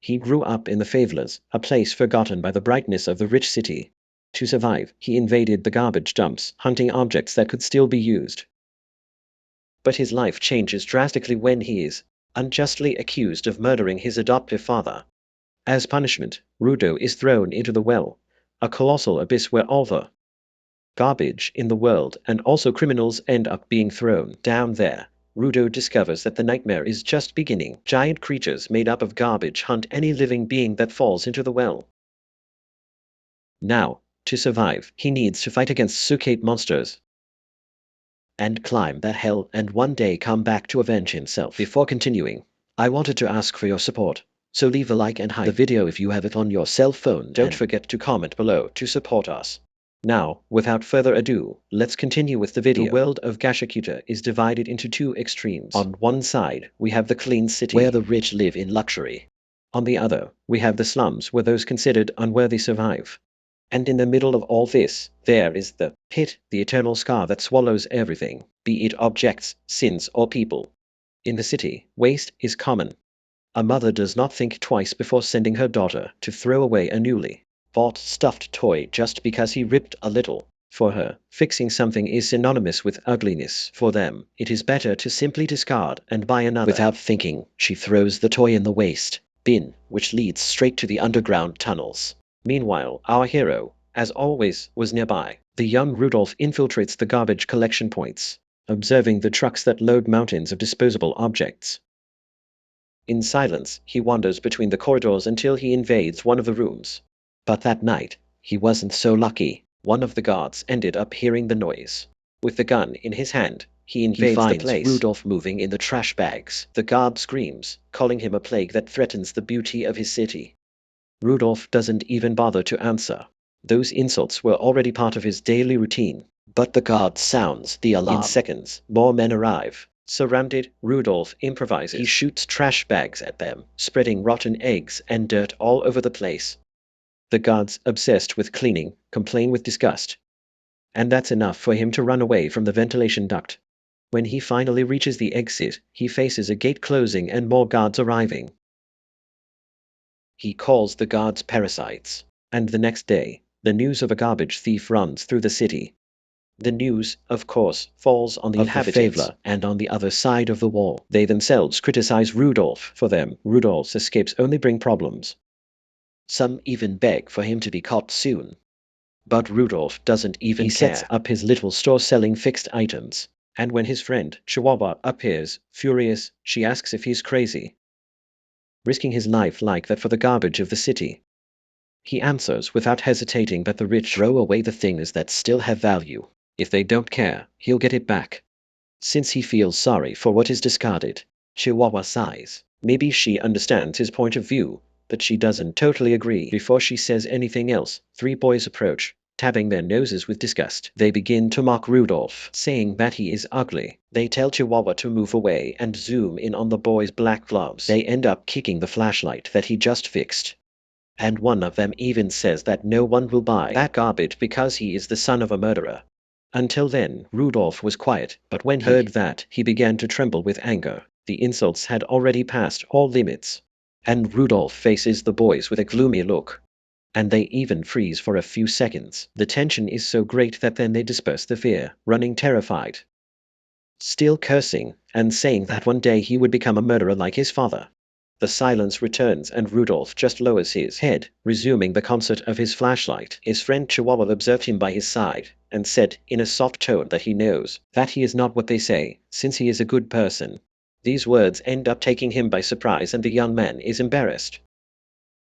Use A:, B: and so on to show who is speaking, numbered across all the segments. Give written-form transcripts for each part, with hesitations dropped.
A: He grew up in the favelas, a place forgotten by the brightness of the rich city. To survive, he invaded the garbage dumps, hunting objects that could still be used. But his life changes drastically when he is unjustly accused of murdering his adoptive father. As punishment, Rudo is thrown into the well, a colossal abyss where all the garbage in the world and also criminals end up being thrown down there. Rudo discovers that the nightmare is just beginning. Giant creatures made up of garbage hunt any living being that falls into the well. Now, to survive, he needs to fight against sucate monsters and climb that hell and one day come back to avenge himself. Before continuing, I wanted to ask for your support, so leave a like and hype the video if you have it on your cell phone. Don't forget to comment below to support us. Now, without further ado, let's continue with the video. The world of Gashakuta is divided into two extremes. On one side, we have the clean city, where the rich live in luxury. On the other, we have the slums, where those considered unworthy survive. And in the middle of all this, there is the pit, the eternal scar that swallows everything, be it objects, sins, or people. In the city, waste is common. A mother does not think twice before sending her daughter to throw away a newly bought stuffed toy just because he ripped a little. For her, fixing something is synonymous with ugliness. For them, it is better to simply discard and buy another. Without thinking, she throws the toy in the waste bin, which leads straight to the underground tunnels. Meanwhile, our hero, as always, was nearby. The young Rudolph infiltrates the garbage collection points, observing the trucks that load mountains of disposable objects. In silence, he wanders between the corridors until he invades one of the rooms. But that night, he wasn't so lucky. One of the guards ended up hearing the noise. With the gun in his hand, he invades the place. Rudolph moving in the trash bags. The guard screams, calling him a plague that threatens the beauty of his city. Rudolph doesn't even bother to answer. Those insults were already part of his daily routine. But the guard sounds the alarm. In seconds, more men arrive. Surrounded, Rudolph improvises. He shoots trash bags at them, spreading rotten eggs and dirt all over the place. The guards, obsessed with cleaning, complain with disgust. And that's enough for him to run away from the ventilation duct. When he finally reaches the exit, he faces a gate closing and more guards arriving. He calls the guards parasites. And the next day, the news of a garbage thief runs through the city. The news, of course, falls on the inhabitants, and on the other side of the wall. They themselves criticize Rudolph. For them, Rudolph's escapes only bring problems. Some even beg for him to be caught soon. But Rudolph doesn't even care. He sets up his little store selling fixed items. And when his friend, Chihuahua, appears, furious, she asks if he's crazy, risking his life like that for the garbage of the city. He answers without hesitating that the rich throw away the things that still have value. If they don't care, he'll get it back. Since he feels sorry for what is discarded, Chihuahua sighs. Maybe she understands his point of view, but she doesn't totally agree. Before she says anything else, three boys approach, tapping their noses with disgust. They begin to mock Rudolph, saying that he is ugly. They tell Chihuahua to move away and zoom in on the boy's black gloves. They end up kicking the flashlight that he just fixed. And one of them even says that no one will buy that garbage because he is the son of a murderer. Until then, Rudolph was quiet, but when he heard that, he began to tremble with anger. The insults had already passed all limits. And Rudolph faces the boys with a gloomy look. And they even freeze for a few seconds. The tension is so great that then they disperse the fear, running terrified, still cursing, and saying that one day he would become a murderer like his father. The silence returns and Rudolph just lowers his head, resuming the concert of his flashlight. His friend Chihuahua observed him by his side, and said in a soft tone that he knows that he is not what they say, since he is a good person. These words end up taking him by surprise and the young man is embarrassed,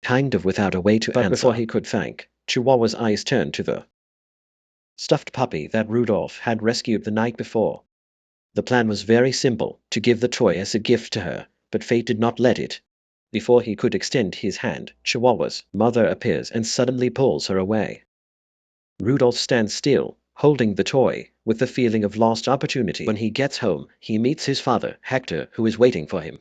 A: kind of without a way to answer. But before he could thank, Chihuahua's eyes turned to the stuffed puppy that Rudolph had rescued the night before. The plan was very simple, to give the toy as a gift to her, but fate did not let it. Before he could extend his hand, Chihuahua's mother appears and suddenly pulls her away. Rudolph stands still, holding the toy, with the feeling of lost opportunity. When he gets home, he meets his father, Hector, who is waiting for him.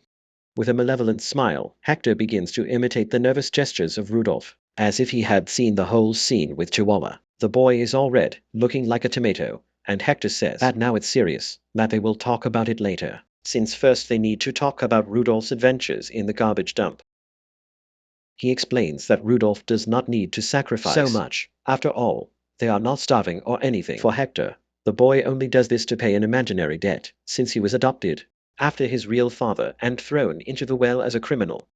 A: With a malevolent smile, Hector begins to imitate the nervous gestures of Rudolph, as if he had seen the whole scene with Chihuahua. The boy is all red, looking like a tomato, and Hector says that now it's serious, that they will talk about it later, since first they need to talk about Rudolph's adventures in the garbage dump. He explains that Rudolph does not need to sacrifice so much. After all, they are not starving or anything. For Hector, the boy only does this to pay an imaginary debt, since he was adopted after his real father and thrown into the well as a criminal.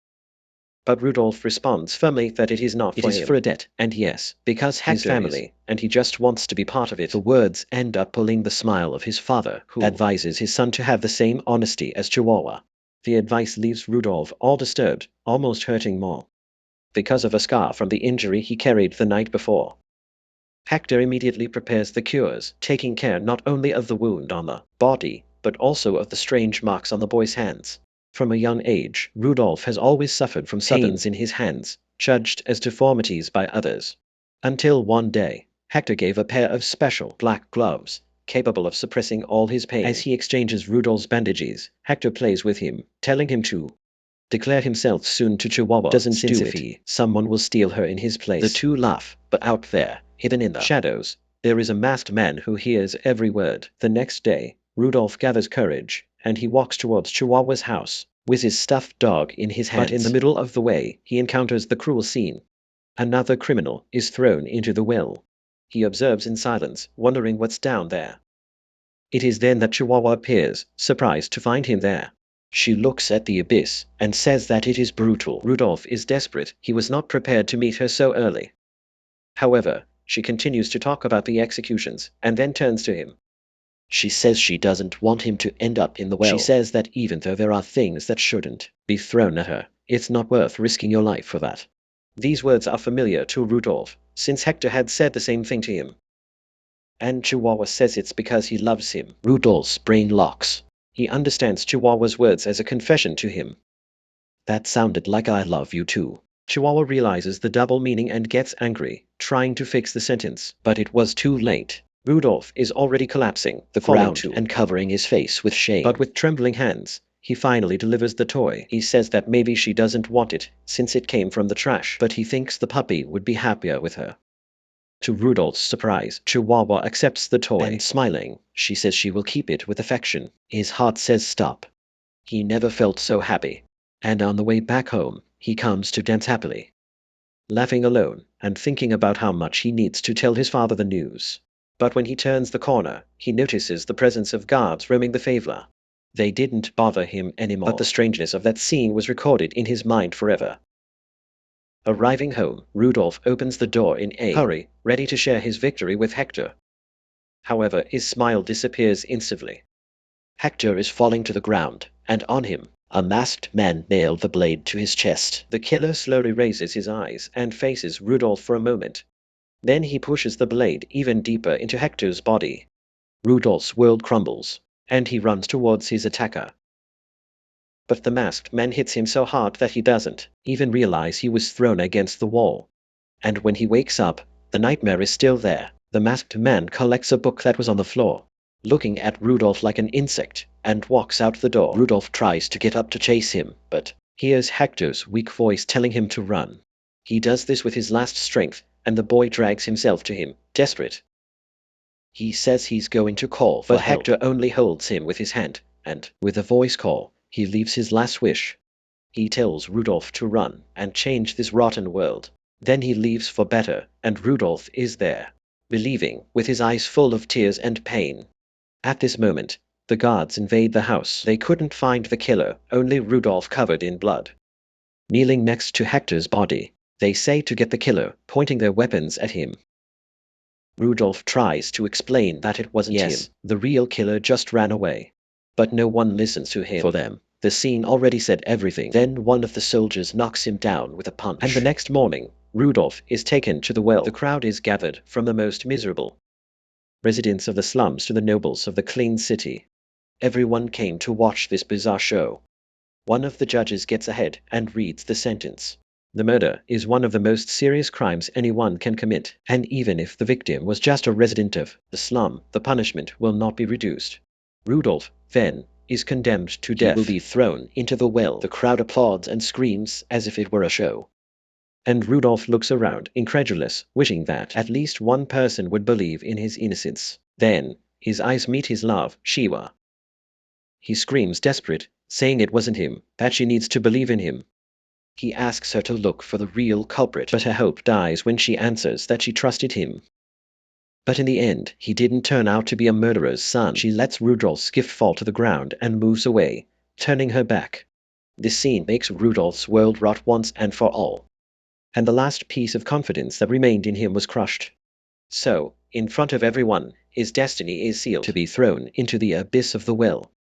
A: But Rudolph responds firmly that it is not for him. It is for a debt, and yes, because Hector family, and he just wants to be part of it. The words end up pulling the smile of his father, who advises his son to have the same honesty as Chihuahua. The advice leaves Rudolph all disturbed, almost hurting more, because of a scar from the injury he carried the night before. Hector immediately prepares the cures, taking care not only of the wound on the body, but also of the strange marks on the boy's hands. From a young age, Rudolph has always suffered from pains in his hands, judged as deformities by others. Until one day, Hector gave a pair of special black gloves, capable of suppressing all his pain. As he exchanges Rudolph's bandages, Hector plays with him, telling him to declare himself soon to Chihuahua. Doesn't do it. Someone will steal her in his place. The two laugh, but out there, hidden in the shadows, there is a masked man who hears every word. The next day, Rudolph gathers courage, and he walks towards Chihuahua's house, with his stuffed dog in his hands. But in the middle of the way, he encounters the cruel scene. Another criminal is thrown into the well. He observes in silence, wondering what's down there. It is then that Chihuahua appears, surprised to find him there. She looks at the abyss, and says that it is brutal. Rudolph is desperate. He was not prepared to meet her so early. However, she continues to talk about the executions, and then turns to him. She says she doesn't want him to end up in the well. She says that even though there are things that shouldn't be thrown at her, it's not worth risking your life for that. These words are familiar to Rudolph, since Hector had said the same thing to him. And Chihuahua says it's because he loves him. Rudolph's brain locks. He understands Chihuahua's words as a confession to him. That sounded like I love you too. Chihuahua realizes the double meaning and gets angry, trying to fix the sentence, but it was too late. Rudolph is already collapsing, the ground, and covering his face with shame. But with trembling hands, he finally delivers the toy. He says that maybe she doesn't want it, since it came from the trash, but he thinks the puppy would be happier with her. To Rudolph's surprise, Chihuahua accepts the toy, and smiling, she says she will keep it with affection. His heart says stop. He never felt so happy. And on the way back home, he comes to dance happily, laughing alone, and thinking about how much he needs to tell his father the news. But when he turns the corner, he notices the presence of guards roaming the favela. They didn't bother him anymore, but the strangeness of that scene was recorded in his mind forever. Arriving home, Rudolph opens the door in a hurry, ready to share his victory with Hector. However, his smile disappears instantly. Hector is falling to the ground, and on him, a masked man nailed the blade to his chest. The killer slowly raises his eyes and faces Rudolph for a moment. Then he pushes the blade even deeper into Hector's body. Rudolph's world crumbles, and he runs towards his attacker. But the masked man hits him so hard that he doesn't even realize he was thrown against the wall. And when he wakes up, the nightmare is still there. The masked man collects a book that was on the floor, looking at Rudolph like an insect, and walks out the door. Rudolph tries to get up to chase him, but hears Hector's weak voice telling him to run. He does this with his last strength, and the boy drags himself to him, desperate. He says he's going to call for help, but Hector only holds him with his hand, and, with a voice call, he leaves his last wish. He tells Rudolph to run and change this rotten world. Then he leaves for better, and Rudolph is there, believing, with his eyes full of tears and pain. At this moment, the guards invade the house. They couldn't find the killer, only Rudolph covered in blood. Kneeling next to Hector's body, they say to get the killer, pointing their weapons at him. Rudolph tries to explain that it wasn't him. The real killer just ran away. But no one listens to him. For them, the scene already said everything. Then one of the soldiers knocks him down with a punch. And the next morning, Rudolph is taken to the well. The crowd is gathered, from the most miserable residents of the slums to the nobles of the clean city. Everyone came to watch this bizarre show. One of the judges gets ahead and reads the sentence. The murder is one of the most serious crimes anyone can commit, and even if the victim was just a resident of the slum, the punishment will not be reduced. Rudolph, then, is condemned to death. He will be thrown into the well. The crowd applauds and screams as if it were a show. And Rudolph looks around, incredulous, wishing that at least one person would believe in his innocence. Then, his eyes meet his love, Shiva. He screams desperate, saying it wasn't him, that she needs to believe in him. He asks her to look for the real culprit, but her hope dies when she answers that she trusted him. But in the end, he didn't turn out to be a murderer's son. She lets Rudolph's gift fall to the ground and moves away, turning her back. This scene makes Rudolph's world rot once and for all. And the last piece of confidence that remained in him was crushed. So, in front of everyone, his destiny is sealed to be thrown into the abyss of the well.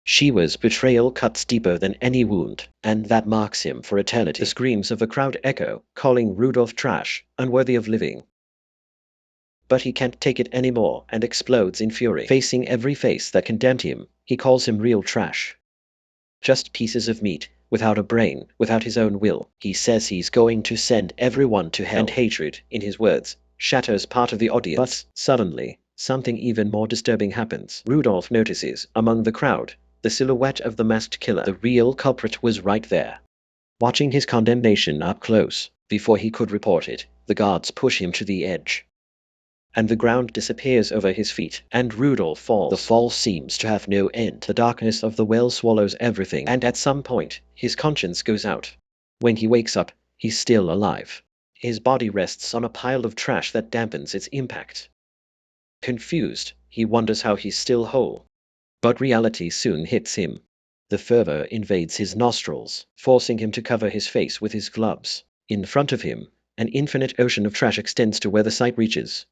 A: Shiva's betrayal cuts deeper than any wound, and that marks him for eternity. The screams of the crowd echo, calling Rudolph trash, unworthy of living. But he can't take it anymore and explodes in fury. Facing every face that condemned him, he calls him real trash. Just pieces of meat, without a brain, without his own will. He says he's going to send everyone to hell. And hatred, in his words, shatters part of the audience. But suddenly, something even more disturbing happens. Rudolph notices, among the crowd, the silhouette of the masked killer. The real culprit was right there. Watching his condemnation up close, before he could report it, the guards push him to the edge. And the ground disappears over his feet, and Rudolph falls. The fall seems to have no end. The darkness of the well swallows everything, and at some point, his conscience goes out. When he wakes up, he's still alive. His body rests on a pile of trash that dampens its impact. Confused, he wonders how he's still whole. But reality soon hits him. The fervor invades his nostrils, forcing him to cover his face with his gloves. In front of him, an infinite ocean of trash extends to where the sight reaches.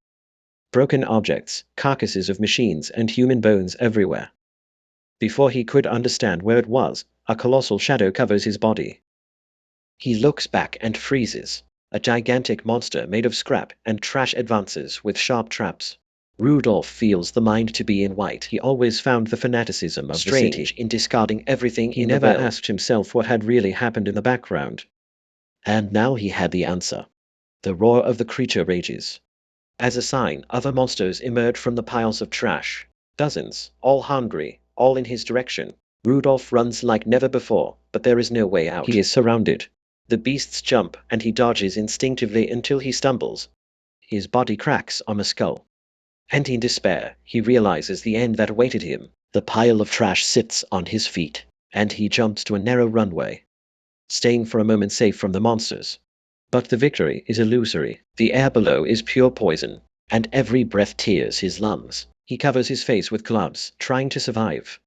A: Broken objects, carcasses of machines, and human bones everywhere. Before he could understand where it was, a colossal shadow covers his body. He looks back and freezes. A gigantic monster made of scrap and trash advances with sharp traps. Rudolph feels the mind to be in white. He always found the fanaticism of the city in discarding everything. He never asked himself what had really happened in the background. And now he had the answer. The roar of the creature rages. As a sign, other monsters emerge from the piles of trash. Dozens, all hungry, all in his direction. Rudolph runs like never before, but there is no way out. He is surrounded. The beasts jump, and he dodges instinctively until he stumbles. His body cracks on a skull. And in despair, he realizes the end that awaited him. The pile of trash sits on his feet, and he jumps to a narrow runway, staying for a moment safe from the monsters. But the victory is illusory. The air below is pure poison, and every breath tears his lungs. He covers his face with gloves, trying to survive.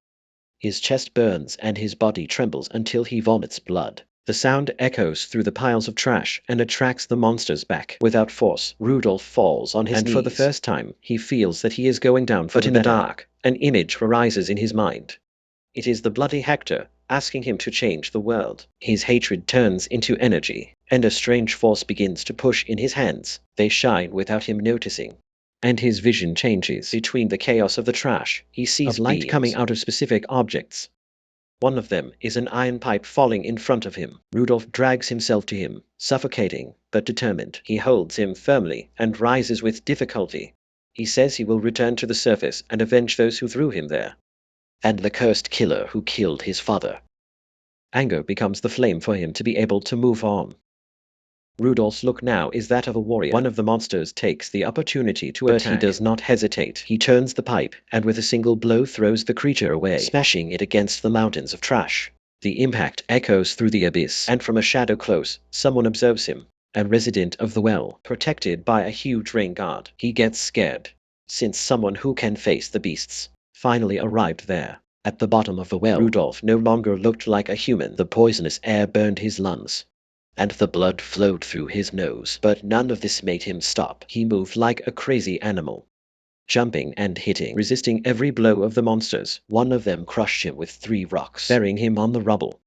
A: His chest burns and his body trembles until he vomits blood. The sound echoes through the piles of trash and attracts the monsters back. Without force, Rudolph falls on his knees. And for the first time, he feels that he is going down for the better. But in the dark, an image arises in his mind. It is the bloody Hector, asking him to change the world. His hatred turns into energy, and a strange force begins to push in his hands. They shine without him noticing. And his vision changes. Between the chaos of the trash, he sees light coming out of specific objects. One of them is an iron pipe falling in front of him. Rudolph drags himself to him, suffocating, but determined. He holds him firmly and rises with difficulty. He says he will return to the surface and avenge those who threw him there. And the cursed killer who killed his father. Anger becomes the flame for him to be able to move on. Rudolph's look now is that of a warrior. One of the monsters takes the opportunity to attack. But he does not hesitate. He turns the pipe, and with a single blow throws the creature away, smashing it against the mountains of trash. The impact echoes through the abyss, and from a shadow close, someone observes him, a resident of the well, protected by a huge rain guard. He gets scared, since someone who can face the beasts finally arrived there. At the bottom of the well, Rudolph no longer looked like a human. The poisonous air burned his lungs, and the blood flowed through his nose. But none of this made him stop. He moved like a crazy animal, jumping and hitting, resisting every blow of the monsters. One of them crushed him with 3 rocks, burying him on the rubble.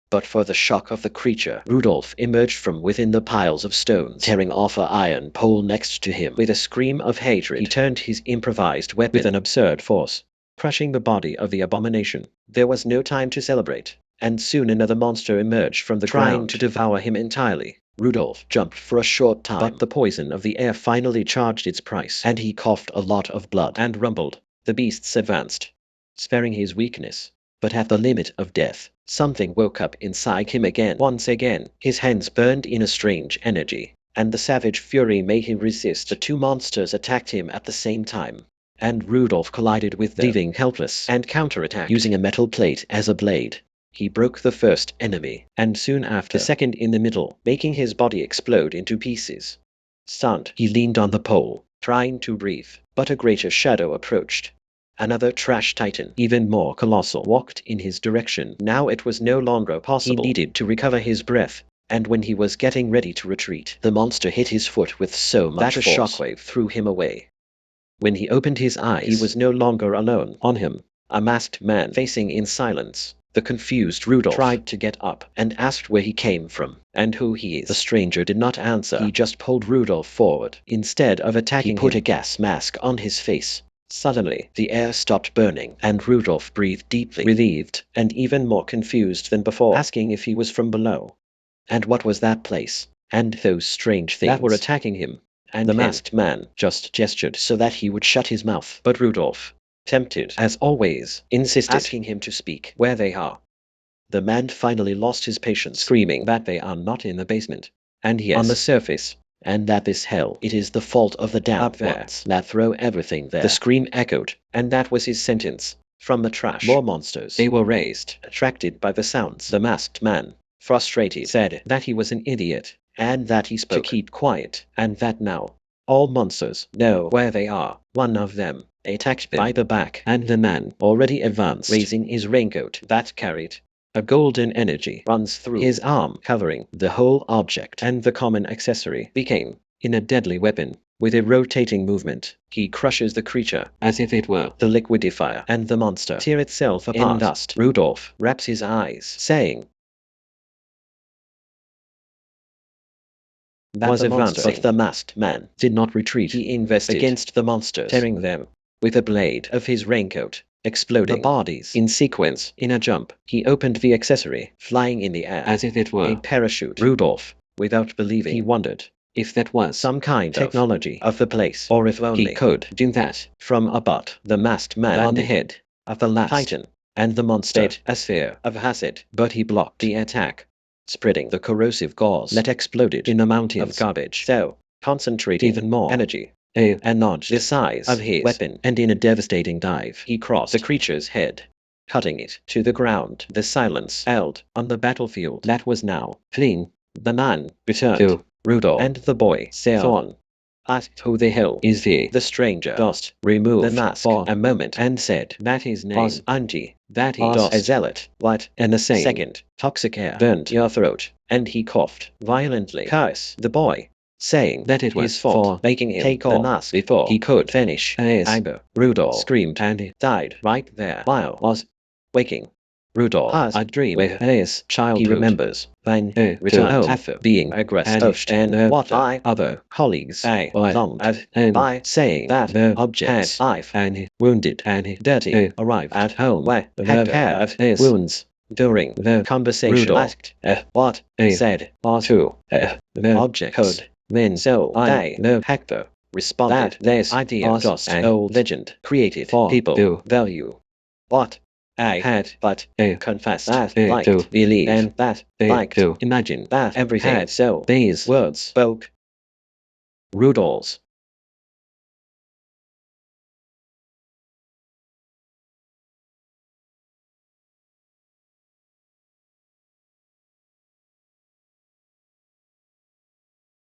A: But for the shock of the creature, Rudolph emerged from within the piles of stones, tearing off an iron pole next to him. With a scream of hatred, he turned his improvised weapon with an absurd force, crushing the body of the abomination. There was no time to celebrate, and soon another monster emerged from the ground, trying to devour him entirely. Rudolph jumped for a short time, but the poison of the air finally charged its price, and he coughed a lot of blood and rumbled. The beasts advanced, sparing his weakness. But at the limit of death, something woke up inside him again. Once again, his hands burned in a strange energy, and the savage fury made him resist. The 2 monsters attacked him at the same time, and Rudolph collided with them, leaving helpless, and counterattacked, using a metal plate as a blade. He broke the first enemy, and soon after, the second in the middle, making his body explode into pieces. Stunned, he leaned on the pole, trying to breathe, but a greater shadow approached. Another trash titan, even more colossal, walked in his direction. Now it was no longer possible. He needed to recover his breath, and when he was getting ready to retreat, the monster hit his foot with so much force that a shockwave threw him away. When he opened his eyes, he was no longer alone. On him, a masked man facing in silence. The confused Rudolph tried to get up and asked where he came from and who he is. The stranger did not answer. He just pulled Rudolph forward. Instead of attacking, he put a gas mask on his face. Suddenly, the air stopped burning, and Rudolph breathed deeply, relieved, and even more confused than before, asking if he was from below. And what was that place? And those strange things that were attacking him? And the masked man just gestured so that he would shut his mouth. But Rudolph, tempted as always, insisted, asking him to speak where they are. The man finally lost his patience, screaming that they are not in the basement, and yes, on the surface, and that this hell, it is the fault of the damned ones that throw everything there. The scream echoed, and that was his sentence. From the trash, more monsters. They were raised, attracted by the sounds. The masked man, frustrated, said that he was an idiot, and that he spoke to keep quiet, and that now all monsters know where they are. One of them attacked him by the back, and the man already advanced, raising his raincoat that carried a golden energy runs through his arm, covering the whole object, and the common accessory became in a deadly weapon. With a rotating movement, he crushes the creature as if it were the liquidifier, and the monster tear itself apart in dust. Rudolph wraps his eyes, saying that was advancing, but the masked man did not retreat. He invested against the monsters, tearing them with a blade of his raincoat, exploding the bodies in sequence. In a jump, he opened the accessory, flying in the air as if it were a parachute. Rudolph, without believing, he wondered if that was some kind of technology of the place, or if only he could do that from a butt. The masked man on the head of the last titan, and the monster made a sphere of acid, but he blocked the attack, spreading the corrosive gauze that exploded in a mountain of garbage. So, concentrating even more energy, a notch the size of his weapon, and in a devastating dive, he crossed the creature's head, cutting it to the ground. The silence held on the battlefield that was now clean. The man returned to Rudolph, and the boy sailed on. Asked who the hell is he? The stranger just removed the mask for a moment and said that his name was Anji, that he was a zealot. What? And the same second, toxic air burned your throat, and he coughed violently. Curse the boy, saying that it was his fault for making him take off the mask before he could finish his anger. Rudolph screamed and he died right there while was waking. Rudolph has a dream with his childhood. He remembers when he returned home after being aggressed and what other colleagues alarmed at him by saying that the object had life and wounded and dirty. Arrived at home where had care of his wounds. During the conversation, Rudolph asked what he said was to the object code. Then so the Hector responded that this idea was just an old legend created for people to value what I had, but confessed that liked to believe, and that liked to imagine that everything had. So these words spoke Rudolph's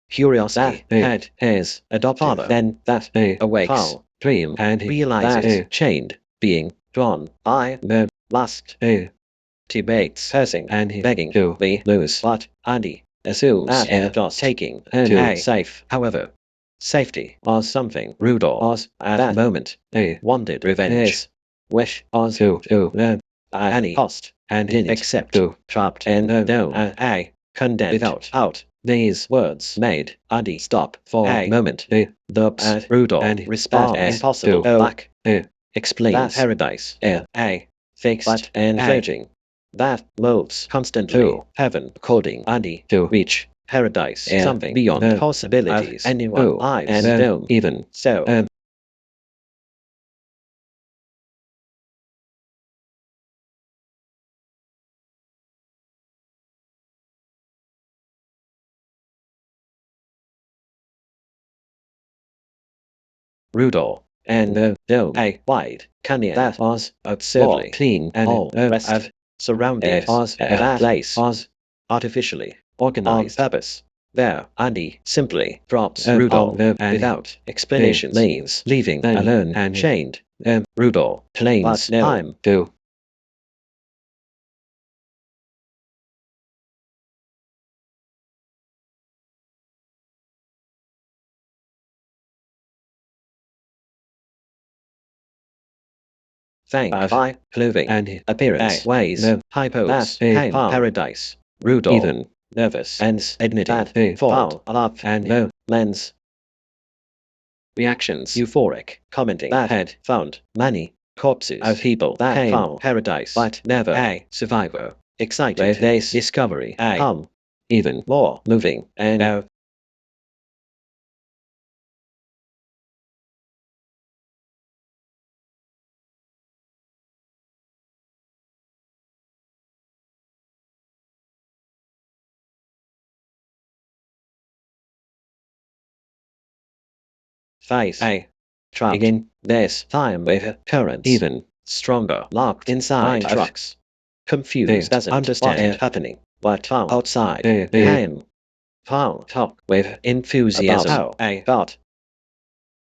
A: curiosity had his adopted father. Then that awakes dream and realizes chained, being drawn by the last debates, cursing and begging to be loose. But Andy assumes that just taking to safe. However, safety was something Rudolph was at that moment. He wanted revenge. His wish was to learn at any cost, and didn't accept to trapped and no I condemned without out. These words made Andy stop for a moment. He looked at Rudolph and responded impossible. Black explains that paradise a fixed but and verging that moves constantly to heaven, according Andy to reach paradise, something beyond possibilities anyone lives and don't even so. Rudolph and the dome a wide canyon that was absurdly clean and all of surrounded us that place us artificially organized on purpose. There, Andy simply drops Rudolph without explanations, leaving them alone and chained. Rudolph claims no time to thank by clothing and appearance ways hypos came paradise. Rudolph even nervous and admitting that fall love and no lens reactions euphoric, commenting that had found many corpses of people that found paradise but never a survivor. Excited with this discovery, even more moving and face trapped again this time with currents even stronger locked inside trucks. Confused doesn't understand what's happening but found outside him found talk with enthusiasm about how I got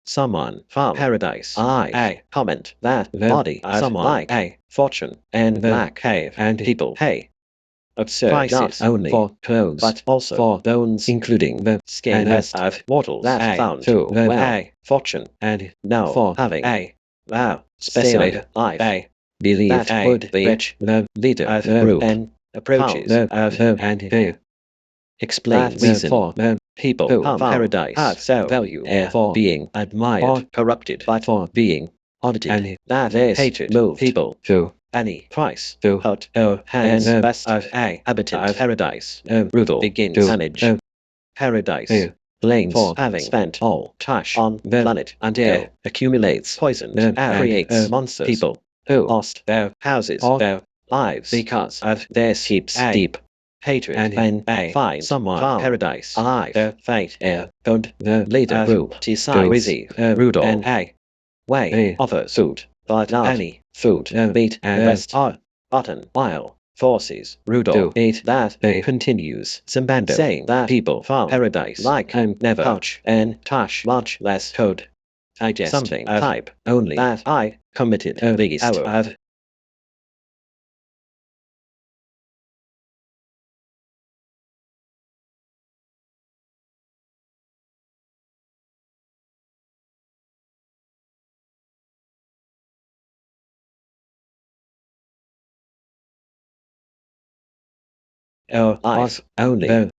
A: someone found paradise. I comment that the body of someone like a fortune and the black cave and people pay absurd prices only for clothes but also for bones including the skin rest of mortals that found to the a fortune and now for having a wow specimen life a believe that would be rich the leader of the group and approaches of the and who explains reason for the people who found paradise have so value for being admired or corrupted but for being audited and that is hatred move people to any price to hurt or hands best of a habitant of paradise. Rudolph begins to manage paradise blames for having spent all cash on the planet until accumulates poison and creates monsters people who lost their houses or their lives because of this heaps deep hatred and when they find someone found paradise alive their fate could the leader group decide to receive Rudolph and a way offers food but not any food meat and rest are rotten while forces Rudolph to eat that continues Zimbando saying that people found paradise like and never touch and touch much less could digest something of type only that I committed a least of life only. Though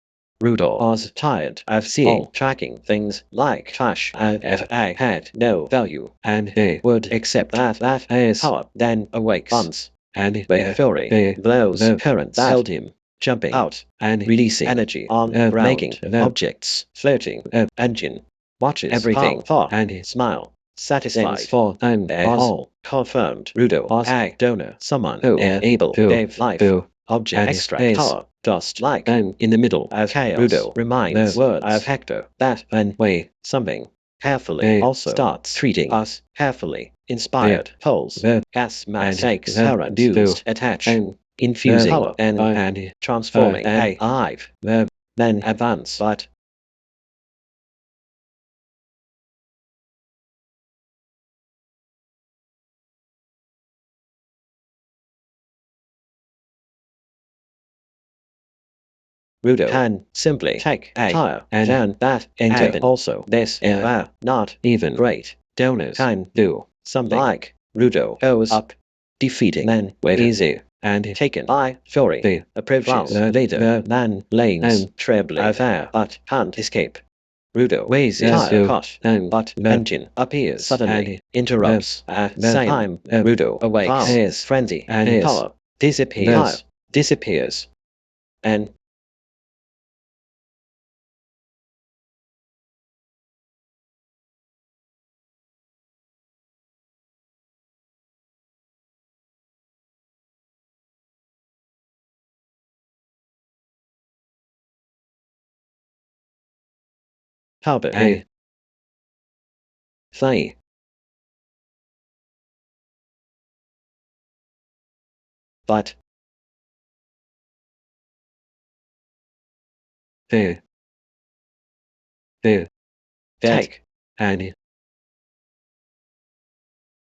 A: Rudolph was tired of seeing tracking things like trash if I had no value and he would accept that his power then awakes once and with fury blows currents that held him jumping out and releasing energy on making objects floating engine watches everything for and smile satisfied for and all confirmed Rudolph was a donor someone who able to give life to object extra power just like in the middle of chaos Rudo reminds the words of Hector that when we something carefully also starts treating us carefully inspired pulls the gas mask takes current used attach and infusing power and transforming a alive then advance but Rudo can simply take a tire and turn that into also this not even great donors can do something like Rudo goes up defeating then with easy and taken by fury the approaches later than lanes trebly of air but can't escape. Rudo weighs his tire cut but engine appears suddenly interrupts at the same time Rudo awakes his frenzy and his power disappears and Talbot and Say but the take, and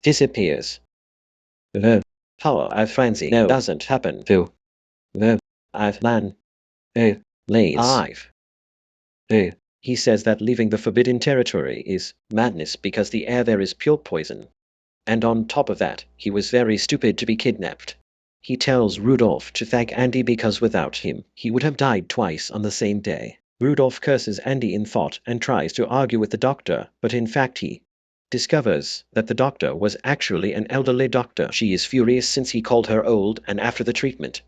A: disappears. The power of frenzy doesn't happen to the man alive. He says that leaving the forbidden territory is madness because the air there is pure poison. And on top of that, he was very stupid to be kidnapped. He tells Rudolph to thank Andy because without him, he would have died twice on the same day. Rudolph curses Andy in thought and tries to argue with the doctor, but in fact he discovers that the doctor was actually an elderly doctor. She is furious since he called her old, and after the treatment,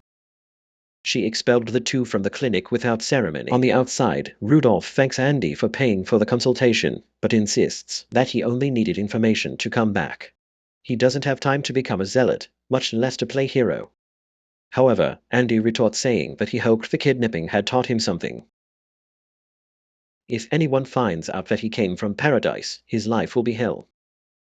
A: she expelled the two from the clinic without ceremony. On the outside, Rudolph thanks Andy for paying for the consultation, but insists that he only needed information to come back. He doesn't have time to become a zealot, much less to play hero. However, Andy retorts saying that he hoped the kidnapping had taught him something. If anyone finds out that he came from paradise, his life will be hell.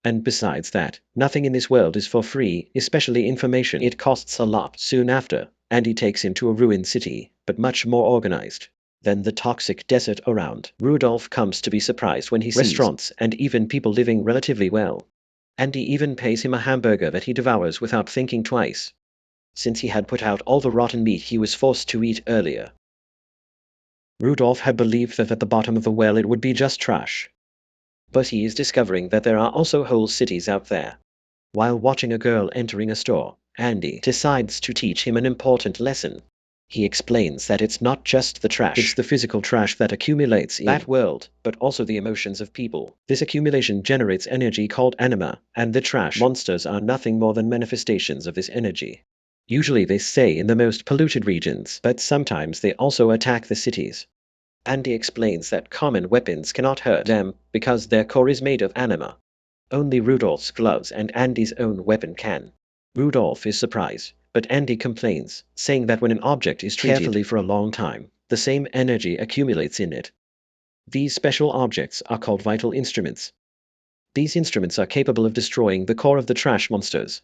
A: And besides that, nothing in this world is for free, especially information. It costs a lot. Soon after, Andy takes him to a ruined city, but much more organized than the toxic desert around. Rudolph comes to be surprised when he sees restaurants and even people living relatively well. Andy even pays him a hamburger that he devours without thinking twice, since he had put out all the rotten meat he was forced to eat earlier. Rudolph had believed that at the bottom of the well it would be just trash. But he is discovering that there are also whole cities out there. While watching a girl entering a store, Andy decides to teach him an important lesson. He explains that it's not just the trash, it's the physical trash that accumulates in that world, but also the emotions of people. This accumulation generates energy called anima, and the trash monsters are nothing more than manifestations of this energy. Usually they stay in the most polluted regions, but sometimes they also attack the cities. Andy explains that common weapons cannot hurt them because their core is made of anima. Only Rudolph's gloves and Andy's own weapon can. Rudolph is surprised, but Andy complains, saying that when an object is treated carefully for a long time, the same energy accumulates in it. These special objects are called vital instruments. These instruments are capable of destroying the core of the trash monsters.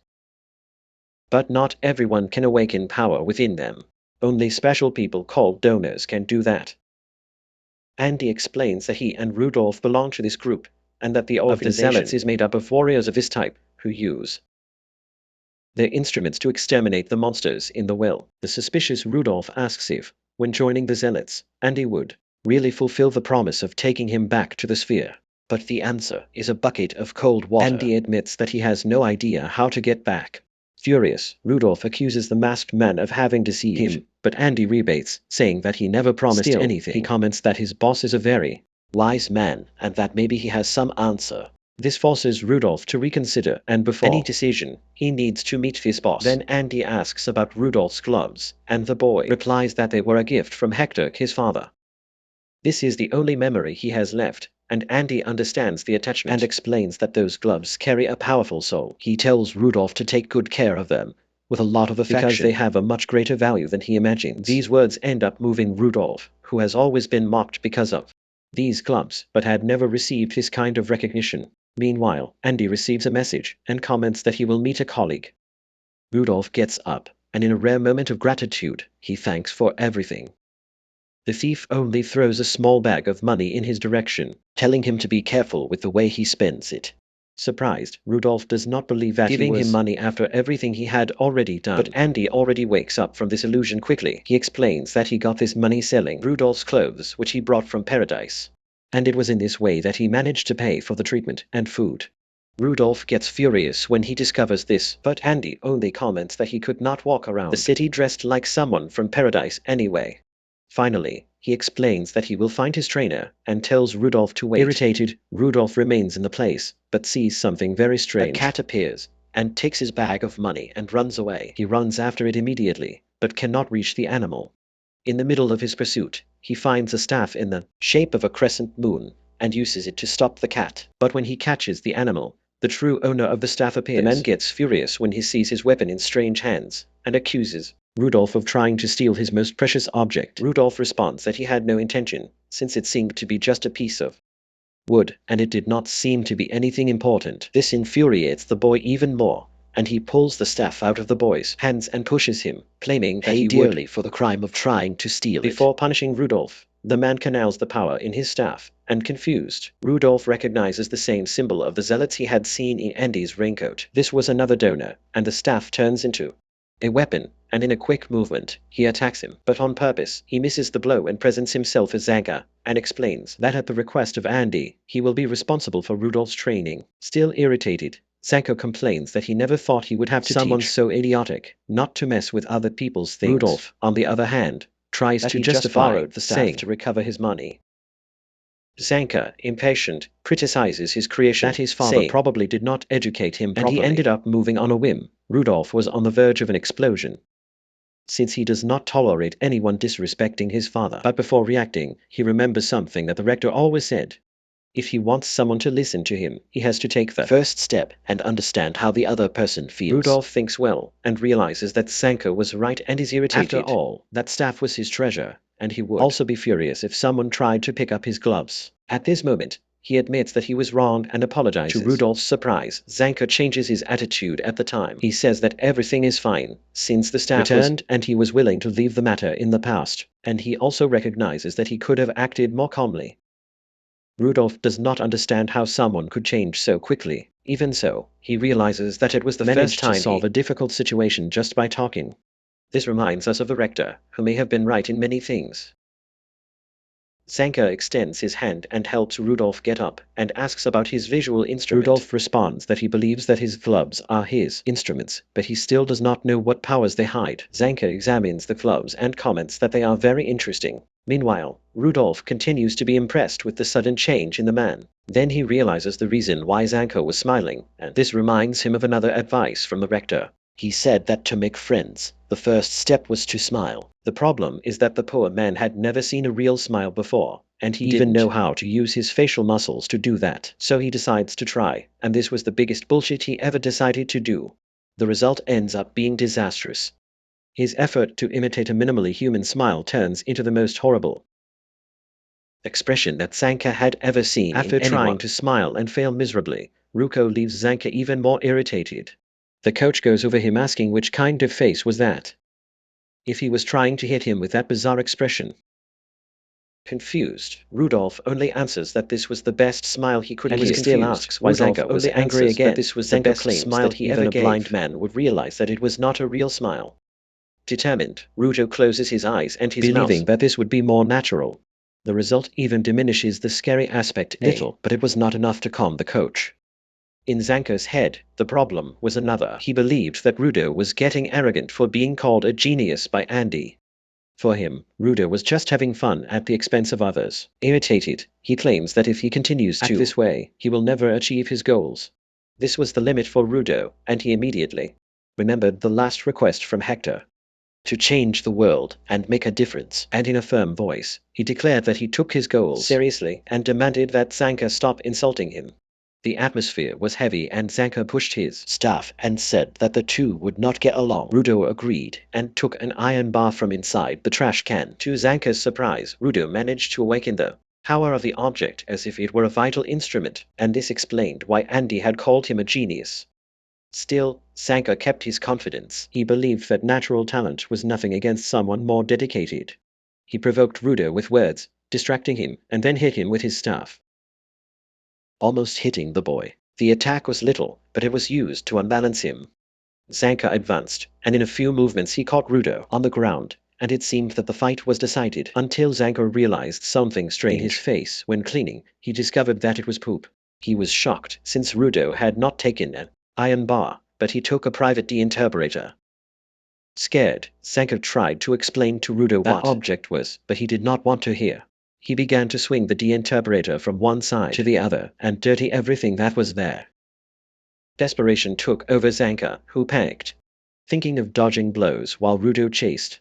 A: But not everyone can awaken power within them. Only special people called donors can do that. Andy explains that he and Rudolph belong to this group, and that the organization of the Zealots is made up of warriors of this type, who use their instruments to exterminate the monsters in the well. The suspicious Rudolph asks if, when joining the Zealots, Andy would really fulfill the promise of taking him back to the sphere. But the answer is a bucket of cold water. Andy admits that he has no idea how to get back. Furious, Rudolph accuses the masked man of having deceived him, but Andy rebates, saying that he never promised anything. He comments that his boss is a very wise man, and that maybe he has some answer. This forces Rudolph to reconsider, and before any decision, he needs to meet his boss. Then Andy asks about Rudolph's gloves, and the boy replies that they were a gift from Hector, his father. This is the only memory he has left, and Andy understands the attachment and explains that those gloves carry a powerful soul. He tells Rudolph to take good care of them, with a lot of affection, because they have a much greater value than he imagines. These words end up moving Rudolph, who has always been mocked because of these gloves, but had never received his kind of recognition. Meanwhile, Andy receives a message, and comments that he will meet a colleague. Rudolph gets up, and in a rare moment of gratitude, he thanks for everything. The thief only throws a small bag of money in his direction, telling him to be careful with the way he spends it. Surprised, Rudolph does not believe that giving him money after everything he had already done. But Andy already wakes up from this illusion quickly. He explains that he got this money selling Rudolph's clothes, which he brought from paradise. And it was in this way that he managed to pay for the treatment and food. Rudolph gets furious when he discovers this, but Andy only comments that he could not walk around the city dressed like someone from paradise anyway. Finally, he explains that he will find his trainer, and tells Rudolph to wait. Irritated, Rudolph remains in the place, but sees something very strange. A cat appears, and takes his bag of money and runs away. He runs after it immediately, but cannot reach the animal. In the middle of his pursuit, he finds a staff in the shape of a crescent moon, and uses it to stop the cat. But when he catches the animal, the true owner of the staff appears. The man gets furious when he sees his weapon in strange hands, and accuses Rudolph of trying to steal his most precious object. Rudolph responds that he had no intention, since it seemed to be just a piece of wood, and it did not seem to be anything important. This infuriates the boy even more, and he pulls the staff out of the boy's hands and pushes him, claiming that he dearly for the crime of trying to steal it. Before punishing Rudolph, The man canals the power in his staff, and confused, Rudolph recognizes the same symbol of the zealots he had seen in Andy's raincoat. This was another donor, and the staff turns into a weapon, and in a quick movement, he attacks him. But on purpose, he misses the blow and presents himself as Zanka, and explains that at the request of Andy, he will be responsible for Rudolph's training. Still irritated, Zanka complains that he never thought he would have to someone so idiotic not to mess with other people's things. Rudolph, on the other hand, tries to justify borrowed the staff to recover his money. Zanka, impatient, criticizes his creation that his father probably did not educate him properly, and he ended up moving on a whim. Rudolph was on the verge of an explosion, since he does not tolerate anyone disrespecting his father. But before reacting, he remembers something that the rector always said. If he wants someone to listen to him, he has to take the first step and understand how the other person feels. Rudolph thinks well, and realizes that Zanka was right and is irritated. After all, that staff was his treasure, and he would also be furious if someone tried to pick up his gloves. At this moment, he admits that he was wrong and apologizes. To Rudolph's surprise, Zanka changes his attitude at the time. He says that everything is fine, since the staff returned and he was willing to leave the matter in the past, and he also recognizes that he could have acted more calmly. Rudolph does not understand how someone could change so quickly. Even so, he realizes that it was the first time to solve a difficult situation just by talking. This reminds us of the rector, who may have been right in many things. Zanka extends his hand and helps Rudolph get up, and asks about his visual instrument. Rudolph responds that he believes that his gloves are his instruments, but he still does not know what powers they hide. Zanka examines the gloves and comments that they are very interesting. Meanwhile, Rudolph continues to be impressed with the sudden change in the man. Then he realizes the reason why Zanka was smiling, and this reminds him of another advice from the rector. He said that to make friends, the first step was to smile. The problem is that the poor man had never seen a real smile before, and he didn't know how to use his facial muscles to do that. So he decides to try, and this was the biggest bullshit he ever decided to do. The result ends up being disastrous. His effort to imitate a minimally human smile turns into the most horrible expression that Zanka had ever seen. After trying to smile and fail miserably, Ruko leaves Zanka even more irritated. The coach goes over him asking which kind of face was that, if he was trying to hit him with that bizarre expression. Confused, Rudolph only answers that this was the best smile he could. And he still asks why Zanka was angry again. This was the best smile he ever gave. Even a blind man would realize that it was not a real smile. Determined, Ruto closes his eyes and his mouth, believing that this would be more natural. The result even diminishes the scary aspect a little, but it was not enough to calm the coach. In Zanka's head, the problem was another. He believed that Rudo was getting arrogant for being called a genius by Andy. For him, Rudo was just having fun at the expense of others. Irritated, he claims that if he continues to act this way, he will never achieve his goals. This was the limit for Rudo, and he immediately remembered the last request from Hector to change the world and make a difference, and in a firm voice, he declared that he took his goals seriously and demanded that Zanka stop insulting him. The atmosphere was heavy and Zanka pushed his staff and said that the two would not get along. Rudo agreed and took an iron bar from inside the trash can. To Zanka's surprise, Rudo managed to awaken the power of the object as if it were a vital instrument, and this explained why Andy had called him a genius. Still, Zanka kept his confidence. He believed that natural talent was nothing against someone more dedicated. He provoked Rudo with words, distracting him, and then hit him with his staff, almost hitting the boy. The attack was little, but it was used to unbalance him. Zanka advanced, and in a few movements he caught Rudo on the ground, and it seemed that the fight was decided, until Zanka realized something strange in his face. When cleaning, he discovered that it was poop. He was shocked, since Rudo had not taken an iron bar, but he took a private de-interperator. Scared, Zanka tried to explain to Rudo what object was, but he did not want to hear. He began to swing the de-interperator from one side to the other and dirty everything that was there. Desperation took over Zanka, who panicked, thinking of dodging blows while Rudo chased.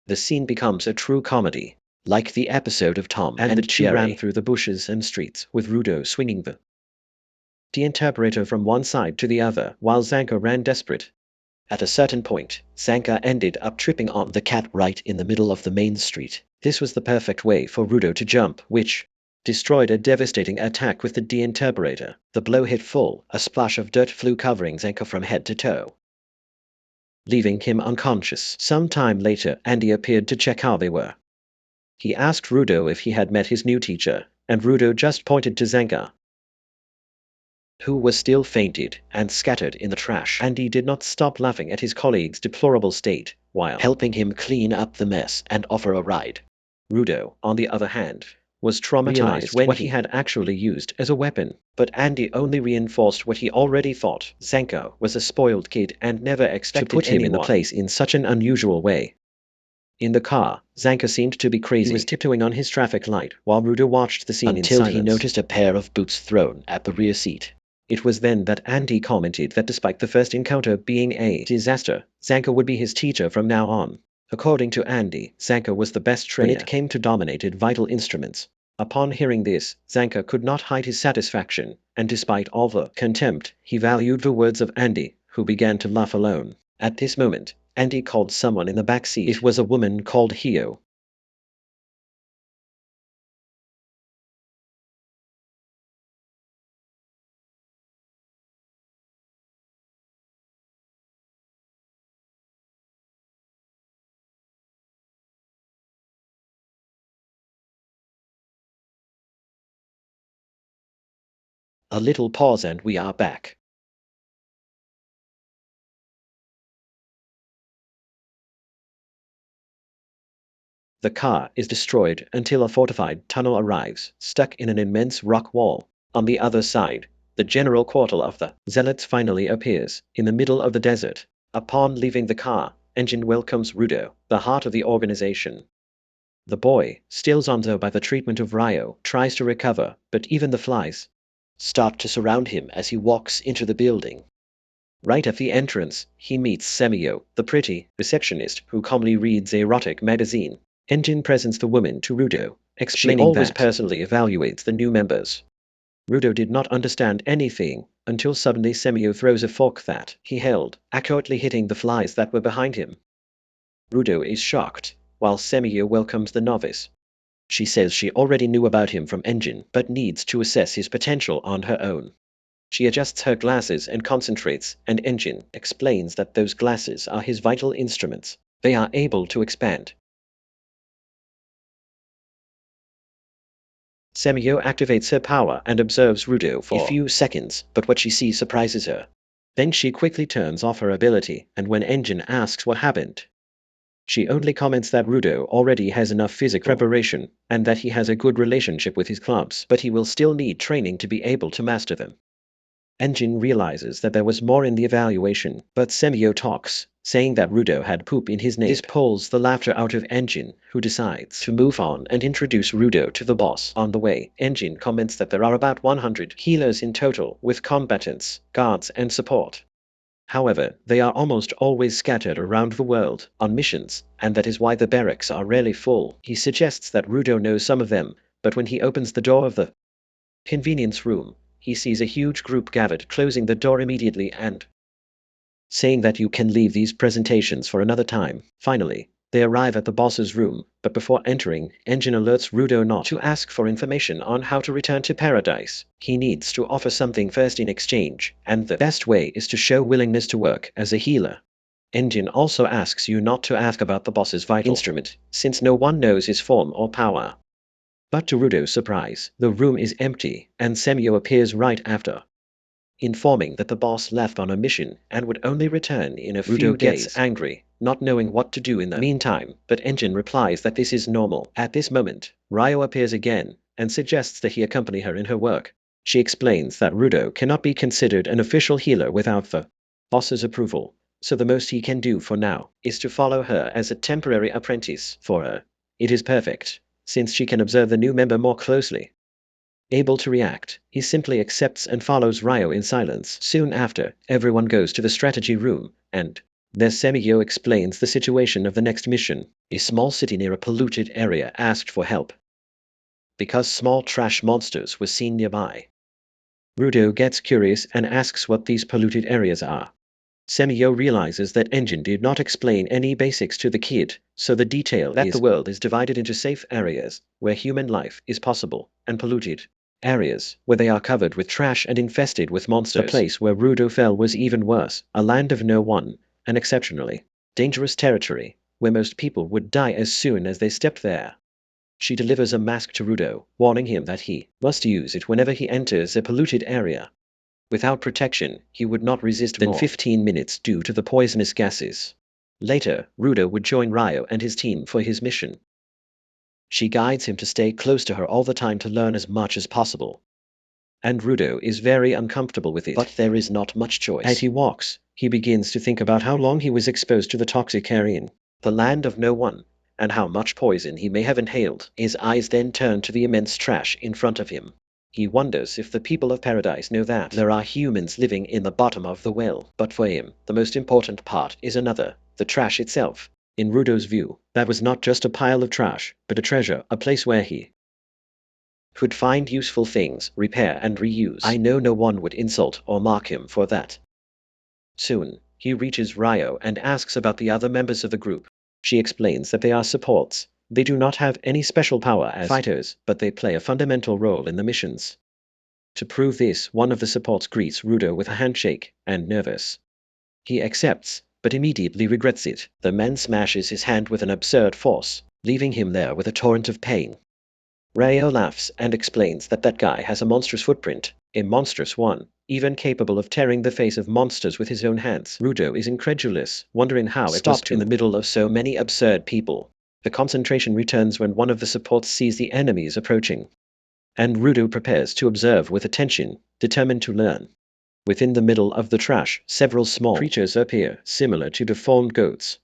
A: The scene becomes a true comedy, like the episode of Tom and Jerry ran through the bushes and streets with Rudo swinging the de-interperator from one side to the other while Zanka ran desperate. At a certain point, Zanka ended up tripping on the cat right in the middle of the main street. This was the perfect way for Rudo to jump, which destroyed a devastating attack with the de-interperator. The blow hit full, a splash of dirt flew covering Zanka from head to toe, leaving him unconscious. Some time later, Andy appeared to check how they were He asked Rudo if he had met his new teacher, and Rudo just pointed to Zanka, who was still fainted and scattered in the trash. Andy did not stop laughing at his colleague's deplorable state, while helping him clean up the mess and offer a ride. Rudo, on the other hand, was traumatized when what he had actually used as a weapon, but Andy only reinforced what he already thought. Zanka was a spoiled kid and never expected to put him in the place in such an unusual way. In the car, Zanka seemed to be crazy. He was tiptoeing on his traffic light while Rudo watched the scene until he noticed a pair of boots thrown at the rear seat. It was then that Andy commented that despite the first encounter being a disaster, Zanka would be his teacher from now on. According to Andy, Zanka was the best trainer when it came to dominated vital instruments. Upon hearing this, Zanka could not hide his satisfaction, and despite all the contempt, he valued the words of Andy, who began to laugh alone. At this moment, Andy called someone in the back seat. It was a woman called Hio. A little pause and we are back. The car is destroyed until a fortified tunnel arrives, stuck in an immense rock wall. On the other side, the general quarter of the Zealots finally appears, in the middle of the desert. Upon leaving the car, Engine welcomes Rudo, the heart of the organization. The boy, still zonzo by the treatment of Ryo, tries to recover, but even the flies start to surround him as he walks into the building. Right at the entrance, he meets Semio, the pretty receptionist who calmly reads a erotic magazine. Engine presents the woman to Rudo, explaining she always personally evaluates the new members. Rudo did not understand anything until suddenly Semio throws a fork that he held, accurately hitting the flies that were behind him. Rudo is shocked, while Semio welcomes the novice. She says she already knew about him from Engine, but needs to assess his potential on her own. She adjusts her glasses and concentrates, and Engine explains that those glasses are his vital instruments. They are able to expand. Semio activates her power and observes Rudo for a few seconds, but what she sees surprises her. Then she quickly turns off her ability, and when Engine asks what happened, she only comments that Rudo already has enough physical preparation, and that he has a good relationship with his clubs, but he will still need training to be able to master them. Engine realizes that there was more in the evaluation, but Semio talks, saying that Rudo had poop in his nape. This pulls the laughter out of Engine, who decides to move on and introduce Rudo to the boss. On the way, Engine comments that there are about 100 healers in total, with combatants, guards, and support. However, they are almost always scattered around the world, on missions, and that is why the barracks are rarely full. He suggests that Rudo knows some of them, but when he opens the door of the convenience room, he sees a huge group gathered, closing the door immediately and saying that you can leave these presentations for another time. Finally, they arrive at the boss's room, but before entering, Engine alerts Rudo not to ask for information on how to return to paradise. He needs to offer something first in exchange, and the best way is to show willingness to work as a healer. Engine also asks you not to ask about the boss's vital instrument, since no one knows his form or power. But to Rudo's surprise, the room is empty, and Semio appears right after, informing that the boss left on a mission and would only return in a few days. Rudo gets angry, not knowing what to do in the meantime, but Engine replies that this is normal. At this moment, Ryo appears again, and suggests that he accompany her in her work. She explains that Rudo cannot be considered an official healer without the boss's approval, so the most he can do for now is to follow her as a temporary apprentice. For her, it is perfect, since she can observe the new member more closely. Able to react, he simply accepts and follows Ryo in silence. Soon after, everyone goes to the strategy room, and there Semio explains the situation of the next mission. A small city near a polluted area asked for help because small trash monsters were seen nearby. Rudo gets curious and asks what these polluted areas are. Semio realizes that Engine did not explain any basics to the kid, so the detail that the world is divided into safe areas, where human life is possible, and polluted areas, where they are covered with trash and infested with monsters. The place where Rudo fell was even worse, a land of no one, an exceptionally dangerous territory, where most people would die as soon as they stepped there. She delivers a mask to Rudo, warning him that he must use it whenever he enters a polluted area. Without protection, he would not resist more than 15 minutes due to the poisonous gases. Later, Rudo would join Ryo and his team for his mission. She guides him to stay close to her all the time to learn as much as possible. And Rudo is very uncomfortable with it, but there is not much choice. As he walks, he begins to think about how long he was exposed to the toxic air in the land of no one, and how much poison he may have inhaled. His eyes then turn to the immense trash in front of him. He wonders if the people of paradise know that there are humans living in the bottom of the well. But for him, the most important part is another, the trash itself. In Rudo's view, that was not just a pile of trash, but a treasure, a place where he could find useful things, repair and reuse. I know no one would insult or mock him for that. Soon, he reaches Ryo and asks about the other members of the group. She explains that they are supports. They do not have any special power as fighters, but they play a fundamental role in the missions. To prove this, one of the supports greets Rudo with a handshake, and nervous. He accepts, but immediately regrets it. The man smashes his hand with an absurd force, leaving him there with a torrent of pain. Ryo laughs and explains that that guy has a monstrous footprint, a monstrous one, even capable of tearing the face of monsters with his own hands. Rudo is incredulous, wondering how it stopped in the middle of so many absurd people. The concentration returns when one of the supports sees the enemies approaching. And Rudo prepares to observe with attention, determined to learn. Within the middle of the trash, several small creatures appear, similar to deformed goats.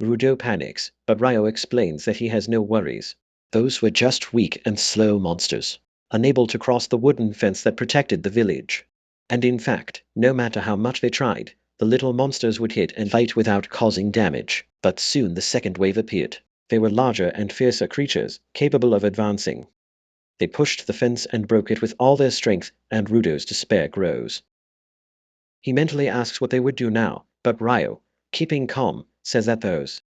A: Rudo panics, but Ryo explains that he has no worries. Those were just weak and slow monsters, unable to cross the wooden fence that protected the village. And in fact, no matter how much they tried, the little monsters would hit and fight without causing damage. But soon the second wave appeared. They were larger and fiercer creatures, capable of advancing. They pushed the fence and broke it with all their strength, and Rudo's despair grows. He mentally asks what they would do now, but Ryo, keeping calm, says that those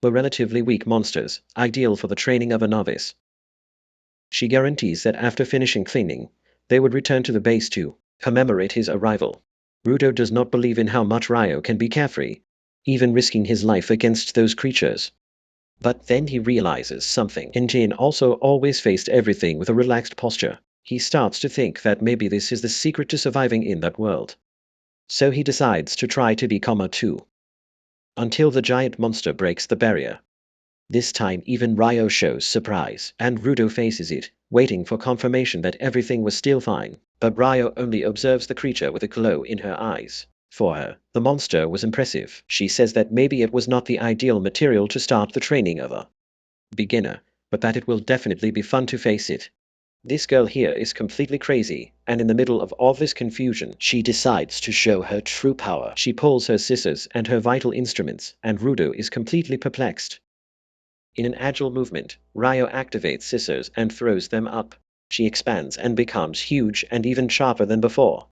A: were relatively weak monsters, ideal for the training of a novice. She guarantees that after finishing cleaning, they would return to the base to commemorate his arrival. Rudo does not believe in how much Ryo can be carefree, even risking his life against those creatures. But then he realizes something. Jin also always faced everything with a relaxed posture. He starts to think that maybe this is the secret to surviving in that world. So he decides to try to be calmer too. Until the giant monster breaks the barrier. This time even Ryo shows surprise, and Rudo faces it, waiting for confirmation that everything was still fine. But Ryo only observes the creature with a glow in her eyes. For her, the monster was impressive. She says that maybe it was not the ideal material to start the training of a beginner, but that it will definitely be fun to face it. This girl here is completely crazy, and in the middle of all this confusion, she decides to show her true power. She pulls her scissors and her vital instruments, and Rudo is completely perplexed. In an agile movement, Ryo activates scissors and throws them up. She expands and becomes huge and even sharper than before.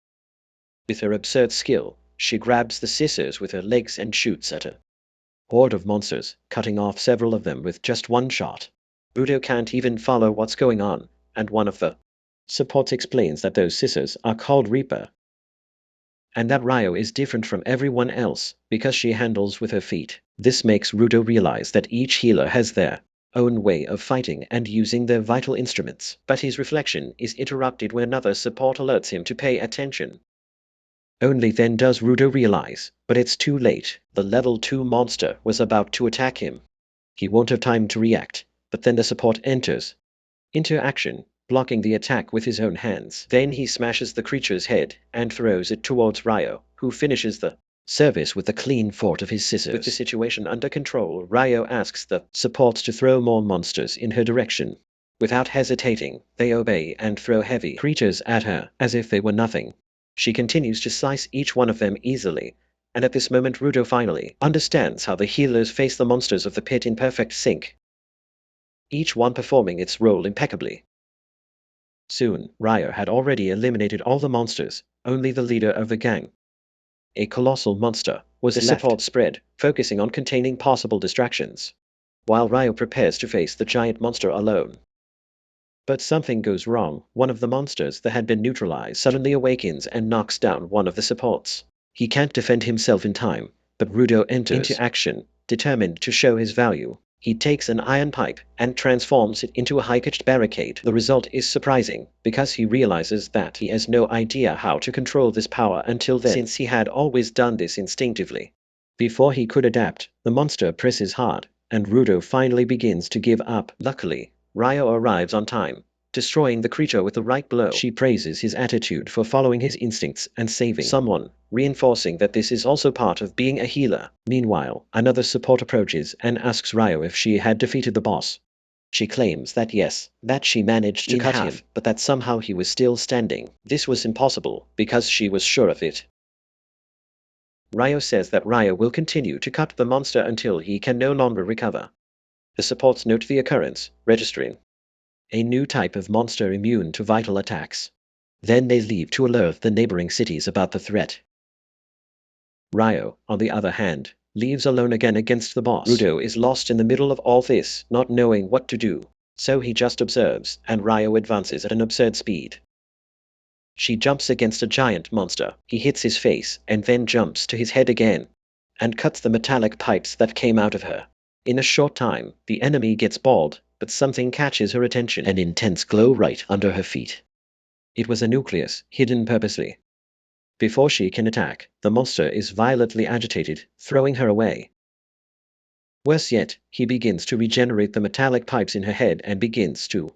A: With her absurd skill, she grabs the scissors with her legs and shoots at a horde of monsters, cutting off several of them with just one shot. Rudo can't even follow what's going on, and one of the supports explains that those scissors are called Reaper, and that Ryo is different from everyone else because she handles with her feet. This makes Rudo realize that each healer has their own way of fighting and using their vital instruments. But his reflection is interrupted when another support alerts him to pay attention. Only then does Rudo realize, but it's too late. The level 2 monster was about to attack him. He won't have time to react, but then the support enters into action, blocking the attack with his own hands. Then he smashes the creature's head and throws it towards Ryo, who finishes the service with a clean fort of his scissors. With the situation under control, Ryo asks the supports to throw more monsters in her direction. Without hesitating, they obey and throw heavy creatures at her, as if they were nothing. She continues to slice each one of them easily, and at this moment Rudo finally understands how the healers face the monsters of the pit in perfect sync, each one performing its role impeccably. Soon, Ryo had already eliminated all the monsters, only the leader of the gang, a colossal monster, was left. The support spread, focusing on containing possible distractions, while Ryo prepares to face the giant monster alone. But something goes wrong. One of the monsters that had been neutralized suddenly awakens and knocks down one of the supports. He can't defend himself in time, but Rudo enters into action, determined to show his value. He takes an iron pipe and transforms it into a high-pitched barricade. The result is surprising, because he realizes that he has no idea how to control this power until then, since he had always done this instinctively. Before he could adapt, the monster presses hard, and Rudo finally begins to give up. Luckily, Ryo arrives on time, destroying the creature with the right blow. She praises his attitude for following his instincts and saving someone, reinforcing that this is also part of being a healer. Meanwhile, another support approaches and asks Ryo if she had defeated the boss. She claims that yes, that she managed to cut him, but that somehow he was still standing. This was impossible, because she was sure of it. Ryo says that Ryo will continue to cut the monster until he can no longer recover. The supports note the occurrence, registering a new type of monster immune to vital attacks. Then they leave to alert the neighboring cities about the threat. Ryo, on the other hand, leaves alone again against the boss. Rudo is lost in the middle of all this, not knowing what to do, so he just observes, and Ryo advances at an absurd speed. She jumps against a giant monster. He hits his face, and then jumps to his head again, and cuts the metallic pipes that came out of her. In a short time, the enemy gets bald, but something catches her attention, an intense glow right under her feet. It was a nucleus, hidden purposely. Before she can attack, the monster is violently agitated, throwing her away. Worse yet, he begins to regenerate the metallic pipes in her head and begins to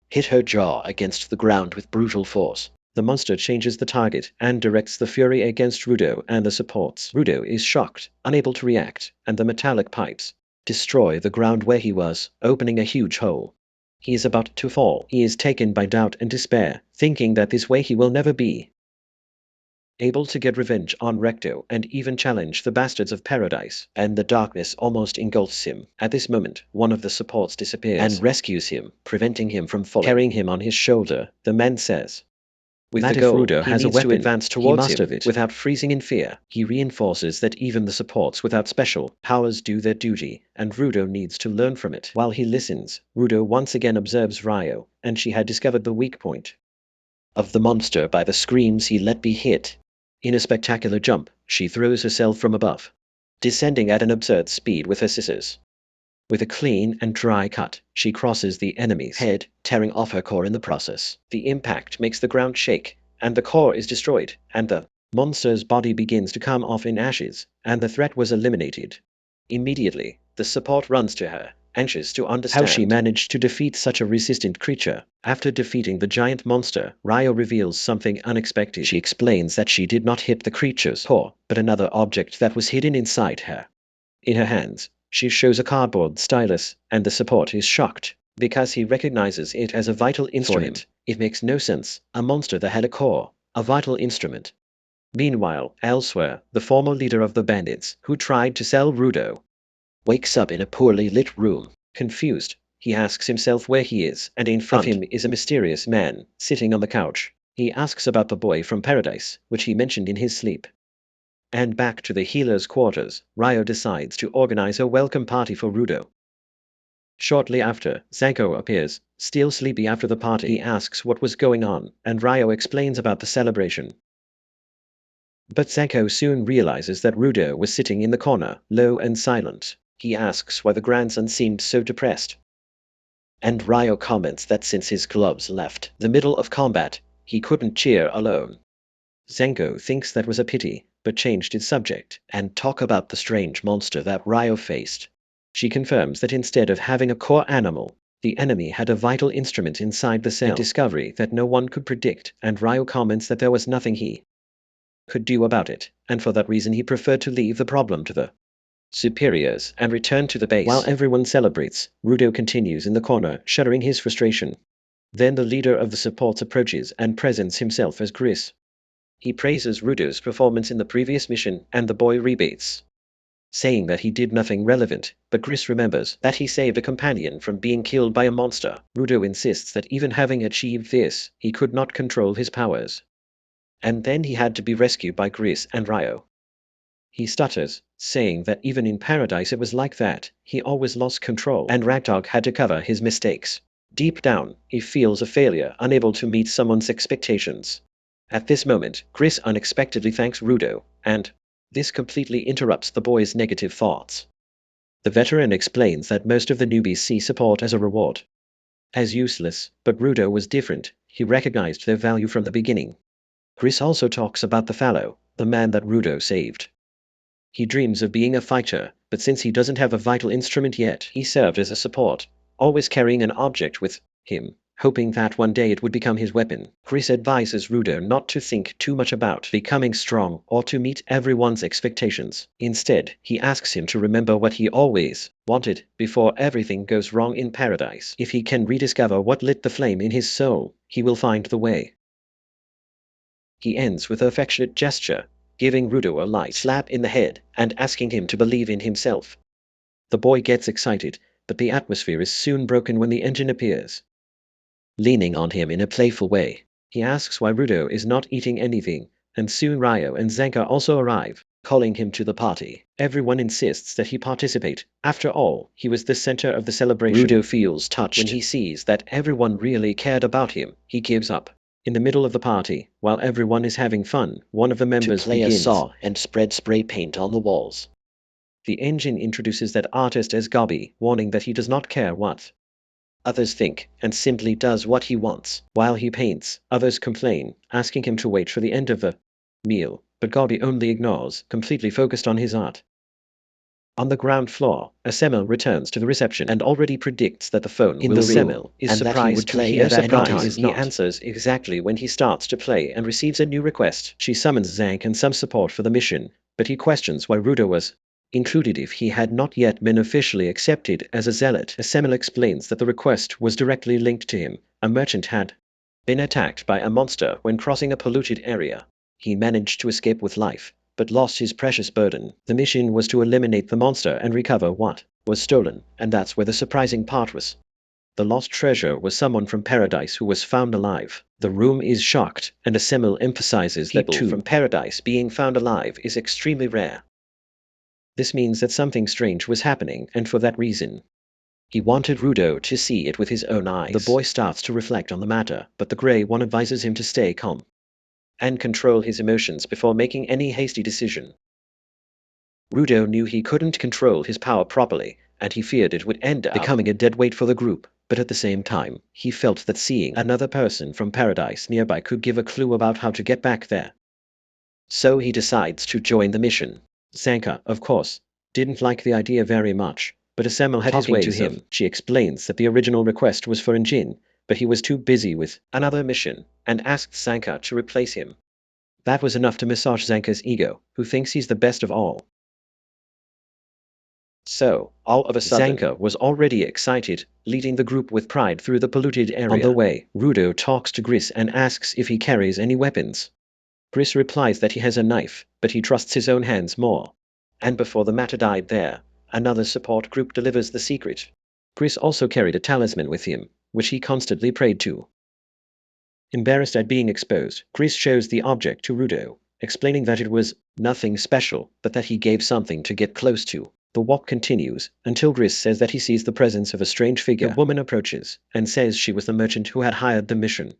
A: hit her jaw against the ground with brutal force. The monster changes the target and directs the fury against Rudo and the supports. Rudo is shocked, unable to react, and the metallic pipes destroy the ground where he was, opening a huge hole. He is about to fall. He is taken by doubt and despair, thinking that this way he will never be able to get revenge on Recto and even challenge the bastards of paradise, and the darkness almost engulfs him. At this moment, one of the supports disappears and rescues him, preventing him from falling. Carrying him on his shoulder, the man says, with the goal, Rudo has a weapon, to advance towards him without freezing in fear. He reinforces that even the supports without special powers do their duty, and Rudo needs to learn from it. While he listens, Rudo once again observes Ryo, and she had discovered the weak point of the monster by the screams he let be hit. In a spectacular jump, she throws herself from above, descending at an absurd speed with her scissors. With a clean and dry cut, she crosses the enemy's head, tearing off her core in the process. The impact makes the ground shake, and the core is destroyed, and the monster's body begins to come off in ashes, and the threat was eliminated. Immediately, the support runs to her, anxious to understand how she managed to defeat such a resistant creature. After defeating the giant monster, Ryo reveals something unexpected. She explains that she did not hit the creature's core, but another object that was hidden inside her. In her hands, she shows a cardboard stylus, and the support is shocked, because he recognizes it as a vital instrument. It makes no sense, a monster that had a core, a vital instrument. Meanwhile, elsewhere, the former leader of the bandits, who tried to sell Rudo, wakes up in a poorly lit room. Confused, he asks himself where he is, and in front of him is a mysterious man, sitting on the couch. He asks about the boy from paradise, which he mentioned in his sleep. And back to the healer's quarters, Ryo decides to organize a welcome party for Rudo. Shortly after, Zanko appears, still sleepy after the party. He asks what was going on, and Ryo explains about the celebration. But Zanko soon realizes that Rudo was sitting in the corner, low and silent. He asks why the grandson seemed so depressed. And Ryo comments that since his gloves left the middle of combat, he couldn't cheer alone. Zanko thinks that was a pity, but changed its subject, and talk about the strange monster that Ryo faced. She confirms that instead of having a core animal, the enemy had a vital instrument inside the cell, a discovery that no one could predict, and Ryo comments that there was nothing he could do about it, and for that reason he preferred to leave the problem to the superiors and return to the base. While everyone celebrates, Rudo continues in the corner, shuddering his frustration. Then the leader of the supports approaches and presents himself as Gris. He praises Rudo's performance in the previous mission, and the boy rebates, saying that he did nothing relevant, but Gris remembers that he saved a companion from being killed by a monster. Rudo insists that even having achieved this, he could not control his powers. And then he had to be rescued by Gris and Ryo. He stutters, saying that even in paradise it was like that, he always lost control, and Ragdog had to cover his mistakes. Deep down, he feels a failure, unable to meet someone's expectations. At this moment, Gris unexpectedly thanks Rudo, and this completely interrupts the boy's negative thoughts. The veteran explains that most of the newbies see support as a reward. As useless, but Rudo was different. He recognized their value from the beginning. Chris also talks about the fallow, the man that Rudo saved. He dreams of being a fighter, but since he doesn't have a vital instrument yet, he served as a support, always carrying an object with him, hoping that one day it would become his weapon. Chris advises Rudo not to think too much about becoming strong or to meet everyone's expectations. Instead, he asks him to remember what he always wanted before everything goes wrong in paradise. If he can rediscover what lit the flame in his soul, he will find the way. He ends with an affectionate gesture, giving Rudo a light slap in the head and asking him to believe in himself. The boy gets excited, but the atmosphere is soon broken when the engine appears. Leaning on him in a playful way, he asks why Rudo is not eating anything, and soon Ryo and Zanka also arrive, calling him to the party. Everyone insists that he participate. After all, he was the center of the celebration. Rudo feels touched when he sees that everyone really cared about him. He gives up. In the middle of the party, while everyone is having fun, one of the members begins a saw and spread spray paint on the walls. The engine introduces that artist as Gobby, warning that he does not care what others think, and simply does what he wants. While he paints, others complain, asking him to wait for the end of the meal, but Gobby only ignores, completely focused on his art. On the ground floor, Asemel returns to the reception and already predicts that the phone will ring. Asemel is surprised to hear that he answers exactly when he starts to play and receives a new request. She summons Zank and some support for the mission, but he questions why Rudo was included if he had not yet been officially accepted as a zealot. Asemel explains that the request was directly linked to him. A merchant had been attacked by a monster when crossing a polluted area. He managed to escape with life, but lost his precious burden. The mission was to eliminate the monster and recover what was stolen, and that's where the surprising part was. The lost treasure was someone from paradise who was found alive. The room is shocked, and Asemel emphasizes that people from paradise being found alive is extremely rare. This means that something strange was happening, and for that reason, he wanted Rudo to see it with his own eyes. The boy starts to reflect on the matter, but the Grey One advises him to stay calm and control his emotions before making any hasty decision. Rudo knew he couldn't control his power properly, and he feared it would end up becoming a dead weight for the group, but at the same time, he felt that seeing another person from paradise nearby could give a clue about how to get back there. So he decides to join the mission. Zanka, of course, didn't like the idea very much, but Asemel had his ways to him. She explains that the original request was for Njin, but he was too busy with another mission, and asked Zanka to replace him. That was enough to massage Zanka's ego, who thinks he's the best of all. So, all of a sudden, Zanka was already excited, leading the group with pride through the polluted area. On the way, Rudo talks to Gris and asks if he carries any weapons. Gris replies that he has a knife, but he trusts his own hands more. And before the matter died there, another support group delivers the secret. Gris also carried a talisman with him, which he constantly prayed to. Embarrassed at being exposed, Gris shows the object to Rudo, explaining that it was nothing special, but that he gave something to get close to. The walk continues, until Gris says that he sees the presence of a strange figure. The woman approaches, and says she was the merchant who had hired the mission.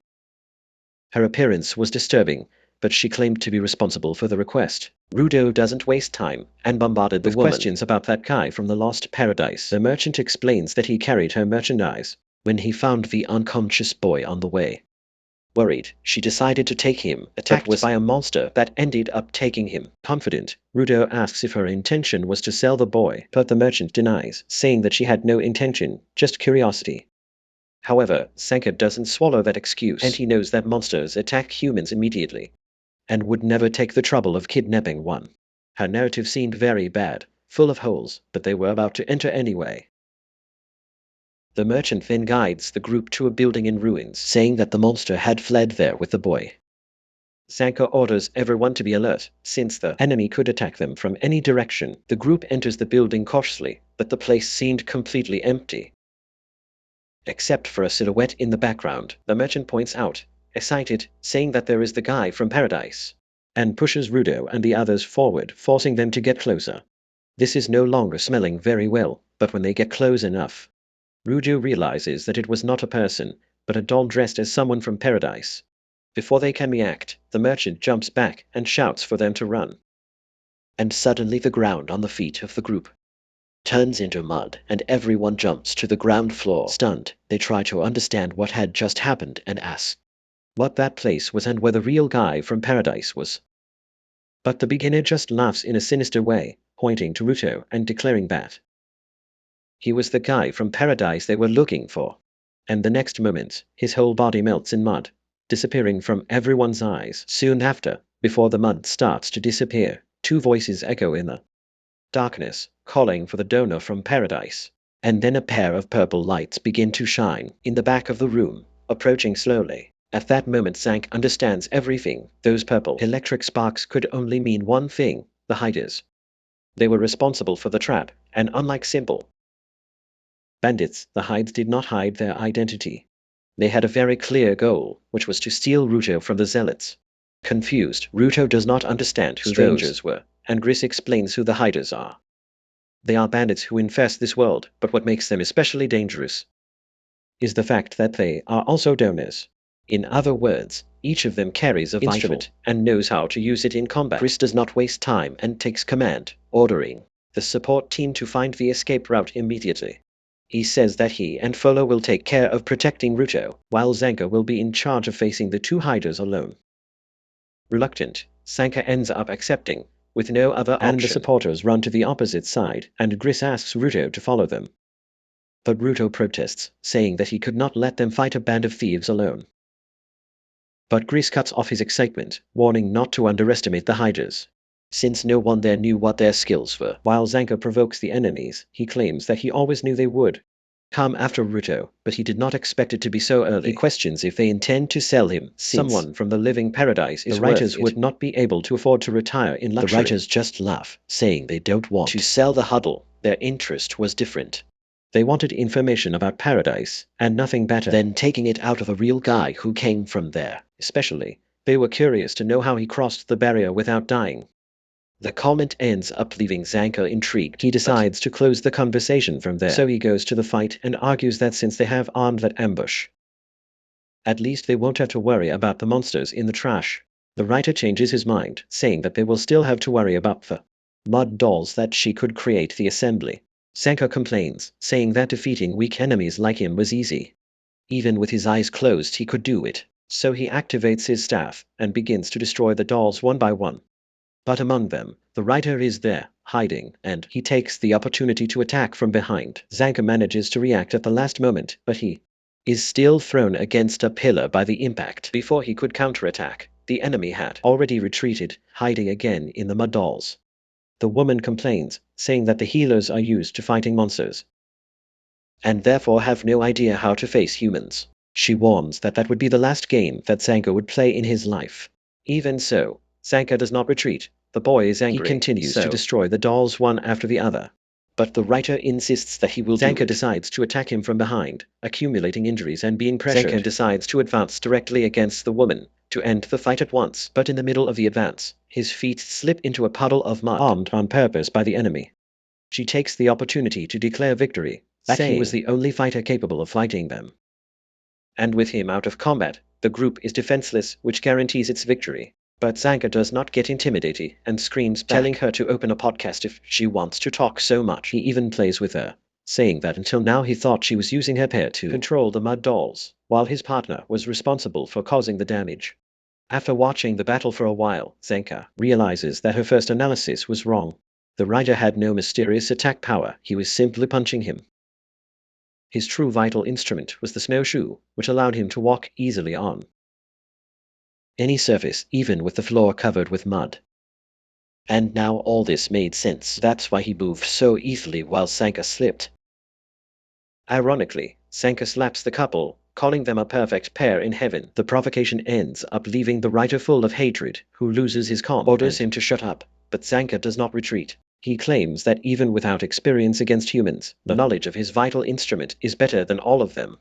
A: Her appearance was disturbing, but she claimed to be responsible for the request. Rudo doesn't waste time, and bombarded the woman with questions about that guy from the lost paradise. The merchant explains that he carried her merchandise when he found the unconscious boy on the way. Worried, she decided to take him, attacked by a monster that ended up taking him. Confident, Rudo asks if her intention was to sell the boy, but the merchant denies, saying that she had no intention, just curiosity. However, Zanka doesn't swallow that excuse, and he knows that monsters attack humans immediately, and would never take the trouble of kidnapping one. Her narrative seemed very bad, full of holes, but they were about to enter anyway. The merchant then guides the group to a building in ruins, saying that the monster had fled there with the boy. Zanka orders everyone to be alert, since the enemy could attack them from any direction. The group enters the building cautiously, but the place seemed completely empty, except for a silhouette in the background. The merchant points out, excited, saying that there is the guy from paradise, and pushes Rudo and the others forward, forcing them to get closer. This is no longer smelling very well, but when they get close enough, Rudo realizes that it was not a person, but a doll dressed as someone from paradise. Before they can react, the merchant jumps back and shouts for them to run. And suddenly the ground on the feet of the group turns into mud, and everyone jumps to the ground floor. Stunned, they try to understand what had just happened and ask what that place was and where the real guy from paradise was. But the beginner just laughs in a sinister way, pointing to Ruto and declaring that he was the guy from paradise they were looking for. And the next moment, his whole body melts in mud, disappearing from everyone's eyes. Soon after, before the mud starts to disappear, two voices echo in the darkness, calling for the donor from paradise. And then a pair of purple lights begin to shine in the back of the room, approaching slowly. At that moment Zank understands everything. Those purple electric sparks could only mean one thing: the hiders. They were responsible for the trap, and unlike simple bandits, the hides did not hide their identity. They had a very clear goal, which was to steal Ruto from the zealots. Confused, Ruto does not understand who strangers were, and Gris explains who the hiders are. They are bandits who infest this world, but what makes them especially dangerous is the fact that they are also donors. In other words, each of them carries a instrument and knows how to use it in combat. Gris does not waste time and takes command, ordering the support team to find the escape route immediately. He says that he and Folo will take care of protecting Ruto, while Zanka will be in charge of facing the two hiders alone. Reluctant, Zanka ends up accepting, with no other option. And the supporters run to the opposite side, and Gris asks Ruto to follow them. But Ruto protests, saying that he could not let them fight a band of thieves alone. But Gris cuts off his excitement, warning not to underestimate the hiders, since no one there knew what their skills were. While Zanka provokes the enemies, he claims that he always knew they would come after Ruto, but he did not expect it to be so early. He questions if they intend to sell him, since someone from the living paradise is the writers would not be able to afford to retire in luxury. The writers just laugh, saying they don't want to sell the huddle. Their interest was different. They wanted information about paradise, and nothing better than taking it out of a real guy who came from there. Especially, they were curious to know how he crossed the barrier without dying. The comment ends up leaving Zanka intrigued. He decides to close the conversation from there, so he goes to the fight and argues that since they have armed that ambush, at least they won't have to worry about the monsters in the trash. The writer changes his mind, saying that they will still have to worry about the mud dolls that she could create the assembly. Zanka complains, saying that defeating weak enemies like him was easy. Even with his eyes closed he could do it. So he activates his staff, and begins to destroy the dolls one by one. But among them, the writer is there, hiding, and he takes the opportunity to attack from behind. Zanka manages to react at the last moment, but he is still thrown against a pillar by the impact. Before he could counterattack, the enemy had already retreated, hiding again in the mud dolls. The woman complains, saying that the healers are used to fighting monsters, and therefore have no idea how to face humans. She warns that that would be the last game that Zanka would play in his life. Even so, Zanka does not retreat. The boy is angry. He continues to destroy the dolls one after the other. But the writer insists that he will do it. Zanka decides to attack him from behind, accumulating injuries and being pressured. Zanka decides to advance directly against the woman, to end the fight at once. But in the middle of the advance, his feet slip into a puddle of mud, armed on purpose by the enemy. She takes the opportunity to declare victory, saying he was the only fighter capable of fighting them. And with him out of combat, the group is defenseless, which guarantees its victory. But Zanka does not get intimidated and screams back, telling her to open a podcast if she wants to talk so much. He even plays with her, saying that until now he thought she was using her pair to control the mud dolls, while his partner was responsible for causing the damage. After watching the battle for a while, Zanka realizes that her first analysis was wrong. The writer had no mysterious attack power, he was simply punching him. His true vital instrument was the snowshoe, which allowed him to walk easily on any surface, even with the floor covered with mud. And now all this made sense. That's why he moved so easily while Zanka slipped. Ironically, Zanka slaps the couple, calling them a perfect pair in heaven. The provocation ends up leaving the writer full of hatred, who loses his calm, orders him to shut up, but Zanka does not retreat. He claims that even without experience against humans, the knowledge of his vital instrument is better than all of them.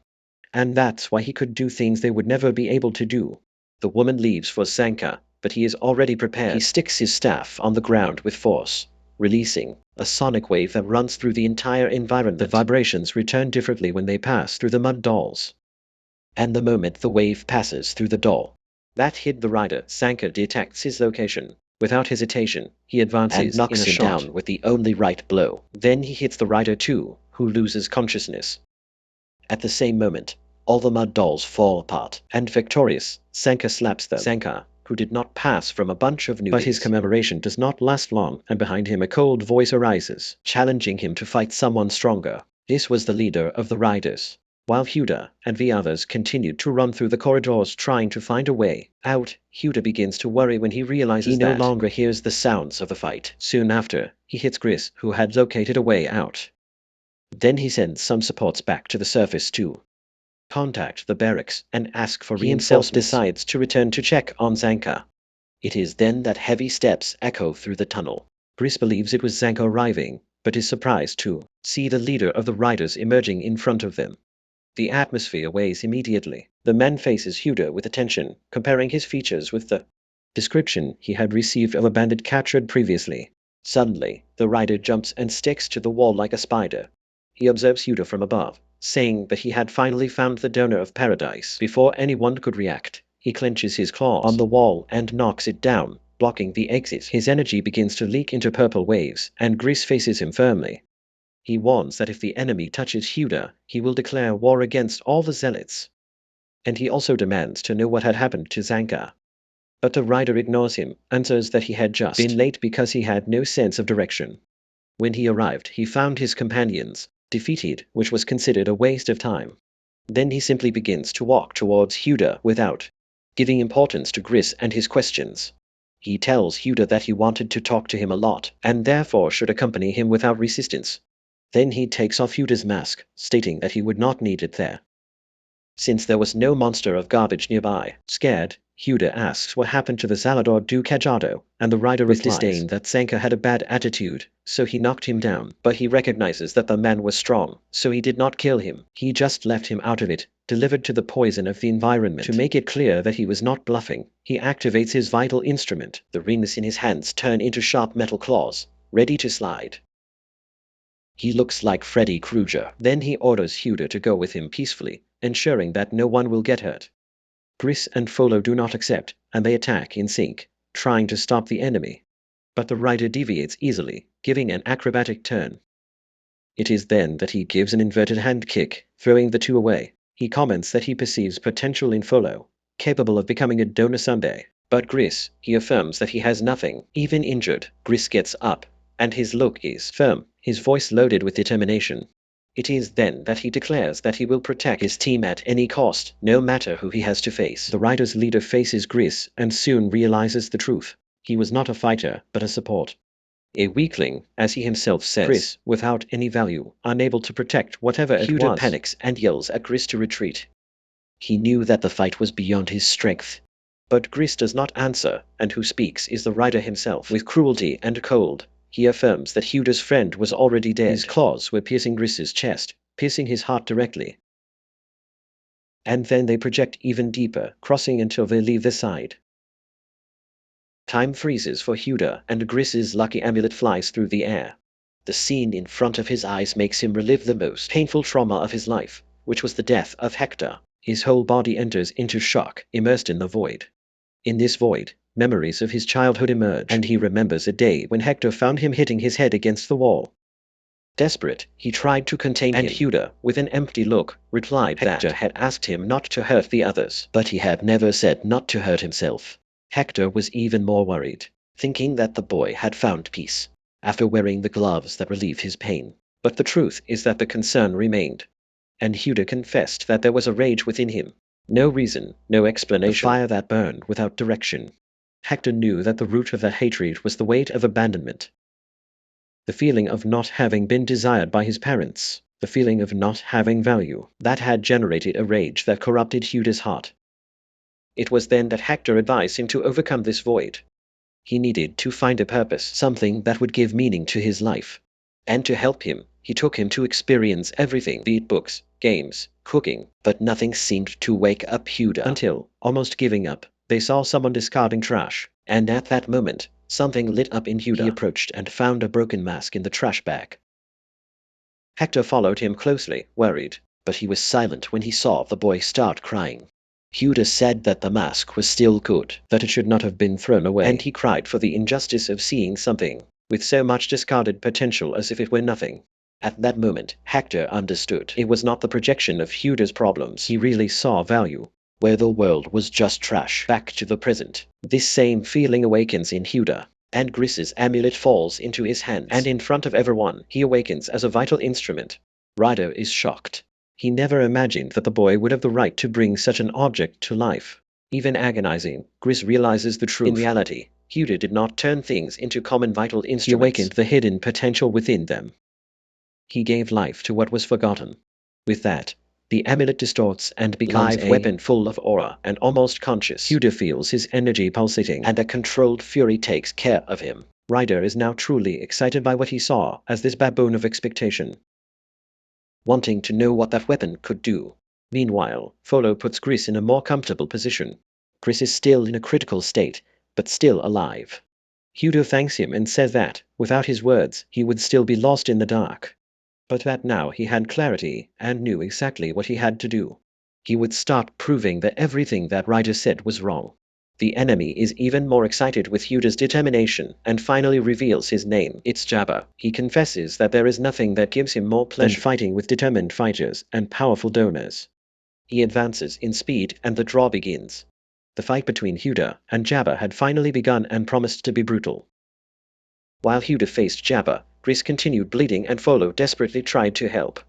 A: And that's why he could do things they would never be able to do. The woman leaves for Zanka, but he is already prepared. He sticks his staff on the ground with force, releasing a sonic wave that runs through the entire environment. The vibrations return differently when they pass through the mud dolls. And the moment the wave passes through the doll that hit the rider, Zanka detects his location, Without hesitation, he advances and knocks him down with the only right blow. Then he hits the rider too, who loses consciousness. At the same moment, all the mud dolls fall apart, and victorious, Sanka slaps them. Sanka, who did not pass from a bunch of newbies. But his commemoration does not last long, and behind him a cold voice arises, challenging him to fight someone stronger. This was the leader of the riders. While Huda and the others continued to run through the corridors trying to find a way out, Huda begins to worry when he realizes he no longer hears the sounds of the fight. Soon after, he hits Gris, who had located a way out. Then he sends some supports back to the surface to contact the barracks and ask for reinforcements. He himself decides to return to check on Zanka. It is then that heavy steps echo through the tunnel. Gris believes it was Zanka arriving, but is surprised to see the leader of the riders emerging in front of them. The atmosphere weighs immediately. The man faces Huda with attention, comparing his features with the description he had received of a bandit captured previously. Suddenly, the rider jumps and sticks to the wall like a spider. He observes Huda from above, saying that he had finally found the donor of paradise. Before anyone could react, he clenches his claws on the wall and knocks it down, blocking the exit. His energy begins to leak into purple waves, and Gris faces him firmly. He warns that if the enemy touches Huda, he will declare war against all the zealots. And he also demands to know what had happened to Zanka. But the rider ignores him, and says that he had just been late because he had no sense of direction. When he arrived, he found his companions defeated, which was considered a waste of time. Then he simply begins to walk towards Huda without giving importance to Gris and his questions. He tells Huda that he wanted to talk to him a lot, and therefore should accompany him without resistance. Then he takes off Huda's mask, stating that he would not need it there, since there was no monster of garbage nearby. Scared, Huda asks what happened to the Zalador du Cajado, and the rider with disdain that Zanka had a bad attitude, so he knocked him down. But he recognizes that the man was strong, so he did not kill him. He just left him out of it, delivered to the poison of the environment. To make it clear that he was not bluffing, he activates his vital instrument. The rings in his hands turn into sharp metal claws, ready to slide. He looks like Freddy Krueger. Then he orders Huda to go with him peacefully, ensuring that no one will get hurt. Gris and Folo do not accept, and they attack in sync, trying to stop the enemy. But the rider deviates easily, giving an acrobatic turn. It is then that he gives an inverted hand kick, throwing the two away. He comments that he perceives potential in Folo, capable of becoming a donor someday. But Gris, he affirms that he has nothing. Even injured, Gris gets up, and his look is firm, his voice loaded with determination. It is then that he declares that he will protect his team at any cost, no matter who he has to face. The rider's leader faces Gris and soon realizes the truth. He was not a fighter, but a support. A weakling, as he himself says. Gris, without any value, unable to protect whatever it was. Huda panics and yells at Gris to retreat. He knew that the fight was beyond his strength. But Gris does not answer, and who speaks is the rider himself. With cruelty and cold, he affirms that Huda's friend was already dead. His claws were piercing Gris's chest, piercing his heart directly. And then they project even deeper, crossing until they leave the side. Time freezes for Huda, and Gris's lucky amulet flies through the air. The scene in front of his eyes makes him relive the most painful trauma of his life, which was the death of Hector. His whole body enters into shock, immersed in the void. In this void, memories of his childhood emerge, and he remembers a day when Hector found him hitting his head against the wall. Desperate, he tried to contain him, and Huda, with an empty look, replied that Hector had asked him not to hurt the others, but he had never said not to hurt himself. Hector was even more worried, thinking that the boy had found peace, after wearing the gloves that relieved his pain. But the truth is that the concern remained, and Huda confessed that there was a rage within him. No reason, no explanation. The fire that burned without direction. Hector knew that the root of that hatred was the weight of abandonment. The feeling of not having been desired by his parents. The feeling of not having value. That had generated a rage that corrupted Huda's heart. It was then that Hector advised him to overcome this void. He needed to find a purpose, something that would give meaning to his life. And to help him, he took him to experience everything, be it books, games, cooking, but nothing seemed to wake up Huda. Until, almost giving up, they saw someone discarding trash, and at that moment, something lit up in Huda. He approached and found a broken mask in the trash bag. Hector followed him closely, worried, but he was silent when he saw the boy start crying. Huda said that the mask was still good, that it should not have been thrown away, and he cried for the injustice of seeing something with so much discarded potential as if it were nothing. At that moment, Hector understood. It was not the projection of Huda's problems. He really saw value where the world was just trash. Back to the present. This same feeling awakens in Huda, and Gris's amulet falls into his hands, and in front of everyone, he awakens as a vital instrument. Ryder is shocked. He never imagined that the boy would have the right to bring such an object to life. Even agonizing, Gris realizes the truth. In reality, Huda did not turn things into common vital instruments. He awakened the hidden potential within them. He gave life to what was forgotten. With that, the amulet distorts and becomes a weapon full of aura and almost conscious. Huda feels his energy pulsating, and a controlled fury takes care of him. Ryder is now truly excited by what he saw as this baboon of expectation, wanting to know what that weapon could do. Meanwhile, Folo puts Gris in a more comfortable position. Gris is still in a critical state, but still alive. Huda thanks him and says that, without his words, he would still be lost in the dark. But that now he had clarity and knew exactly what he had to do. He would start proving that everything that Ryder said was wrong. The enemy is even more excited with Huda's determination and finally reveals his name. It's Jabba. He confesses that there is nothing that gives him more pleasure than fighting with determined fighters and powerful donors. He advances in speed and the draw begins. The fight between Huda and Jabba had finally begun and promised to be brutal. While Huda faced Jabba, Gris continued bleeding and Folo desperately tried to help.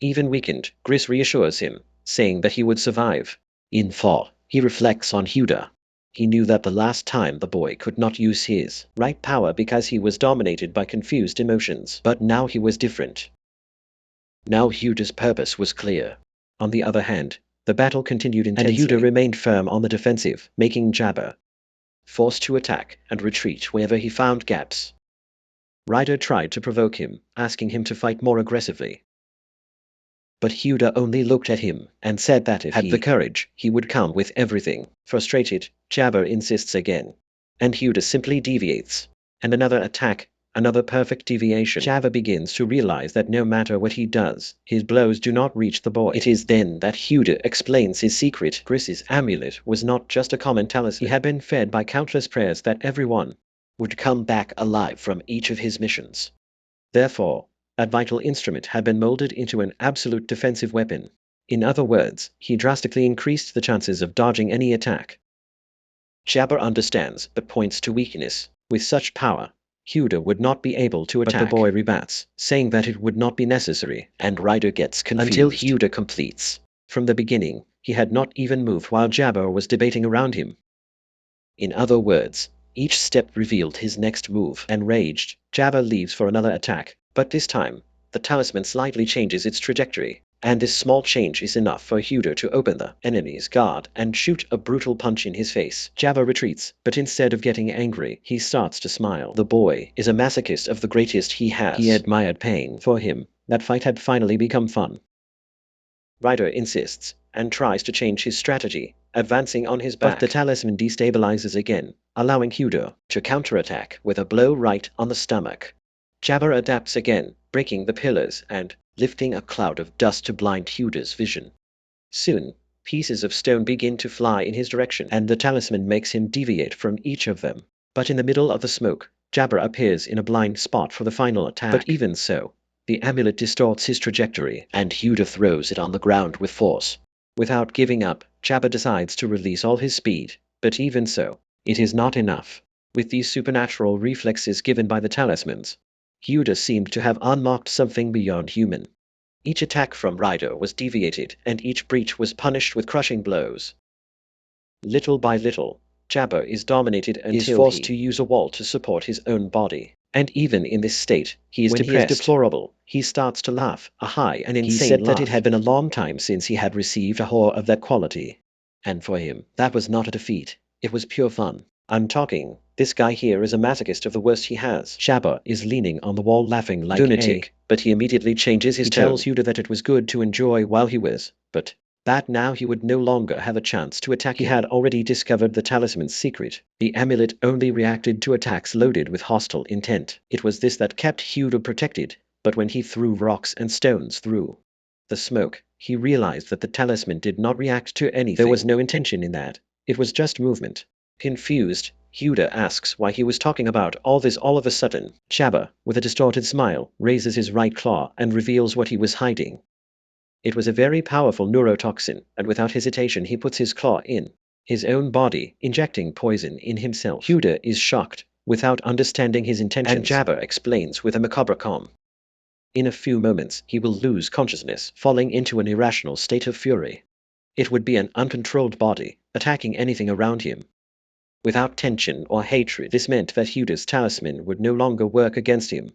A: Even weakened, Gris reassures him, saying that he would survive. In thought, he reflects on Huda. He knew that the last time the boy could not use his right power because he was dominated by confused emotions, but now he was different. Now Huda's purpose was clear. On the other hand, the battle continued intensely, and Huda remained firm on the defensive, making Jabba forced to attack and retreat wherever he found gaps. Ryder tried to provoke him, asking him to fight more aggressively. But Huda only looked at him and said that if he had the courage, he would come with everything. Frustrated, Jabba insists again, and Huda simply deviates. And another attack, another perfect deviation. Jabba begins to realize that no matter what he does, his blows do not reach the boy. It is then that Huda explains his secret. Gris's amulet was not just a common talisman. He had been fed by countless prayers that everyone would come back alive from each of his missions. Therefore, that vital instrument had been molded into an absolute defensive weapon. In other words, he drastically increased the chances of dodging any attack. Jabba understands but points to weakness. With such power, Huda would not be able to attack. But the boy rebats, saying that it would not be necessary, and Ryder gets confused until Huda completes. From the beginning, he had not even moved while Jabba was debating around him. In other words, each step revealed his next move. Enraged, Jabba leaves for another attack, but this time, the talisman slightly changes its trajectory, and this small change is enough for Huda to open the enemy's guard and shoot a brutal punch in his face. Jabba retreats, but instead of getting angry, he starts to smile. The boy is a masochist of the greatest he has. He admired pain. For him, that fight had finally become fun. Ryder insists, and tries to change his strategy, advancing on his back. But the talisman destabilizes again, allowing Huda to counterattack with a blow right on the stomach. Jabba adapts again, breaking the pillars and lifting a cloud of dust to blind Huda's vision. Soon, pieces of stone begin to fly in his direction, and the talisman makes him deviate from each of them. But in the middle of the smoke, Jabba appears in a blind spot for the final attack. But even so, the amulet distorts his trajectory, and Huda throws it on the ground with force. Without giving up, Jabba decides to release all his speed, but even so, it is not enough. With these supernatural reflexes given by the talismans, Huda seemed to have unlocked something beyond human. Each attack from Ryder was deviated, and each breach was punished with crushing blows. Little by little, Jabba is dominated until he is forced to use a wall to support his own body. And even in this state, he is depressed. He is deplorable. He starts to laugh, a high and insane laugh. He said that it had been a long time since he had received a horror of that quality. And for him, that was not a defeat. It was pure fun. I'm talking. This guy here is a masochist of the worst he has. Jabba is leaning on the wall laughing like lunatic, but he immediately changes his tone. He tells Huda that it was good to enjoy while he was, but that now he would no longer have a chance to attack him. He had already discovered the talisman's secret. The amulet only reacted to attacks loaded with hostile intent. It was this that kept Huda protected, but when he threw rocks and stones through the smoke, he realized that the talisman did not react to anything. There was no intention in that. It was just movement. Confused, Huda asks why he was talking about all this all of a sudden. Jabba, with a distorted smile, raises his right claw and reveals what he was hiding. It was a very powerful neurotoxin, and without hesitation he puts his claw in his own body, injecting poison in himself. Huda is shocked, without understanding his intentions, and Jabba explains with a macabre calm. In a few moments, he will lose consciousness, falling into an irrational state of fury. It would be an uncontrolled body, attacking anything around him. Without tension or hatred, this meant that Huda's talisman would no longer work against him.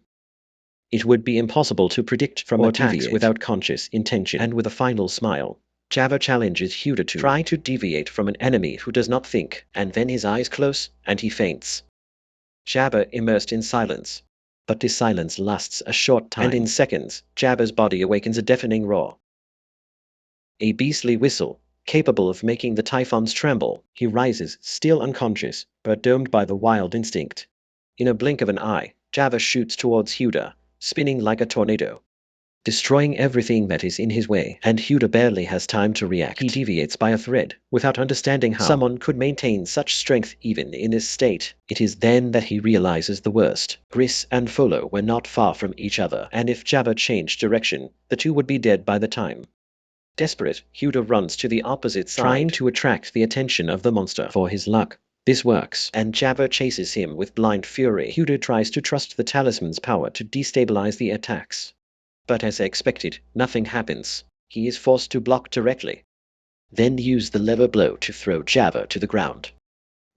A: It would be impossible to predict from attacks without conscious intention. And with a final smile, Jabba challenges Huda to try to deviate from an enemy who does not think, and then his eyes close, and he faints. Jabba immersed in silence. But this silence lasts a short time, and in seconds, Jabba's body awakens a deafening roar. A beastly whistle, capable of making the Typhons tremble. He rises, still unconscious, but domed by the wild instinct. In a blink of an eye, Jabba shoots towards Huda, spinning like a tornado, destroying everything that is in his way, and Huda barely has time to react. He deviates by a thread, without understanding how someone could maintain such strength even in this state. It is then that he realizes the worst. Briss and Folo were not far from each other, and if Jabba changed direction, the two would be dead by the time. Desperate, Huda runs to the opposite side, trying to attract the attention of the monster. For his luck, this works, and Jabba chases him with blind fury. Huda tries to trust the talisman's power to destabilize the attacks. But as expected, nothing happens. He is forced to block directly. Then use the lever blow to throw Jabba to the ground.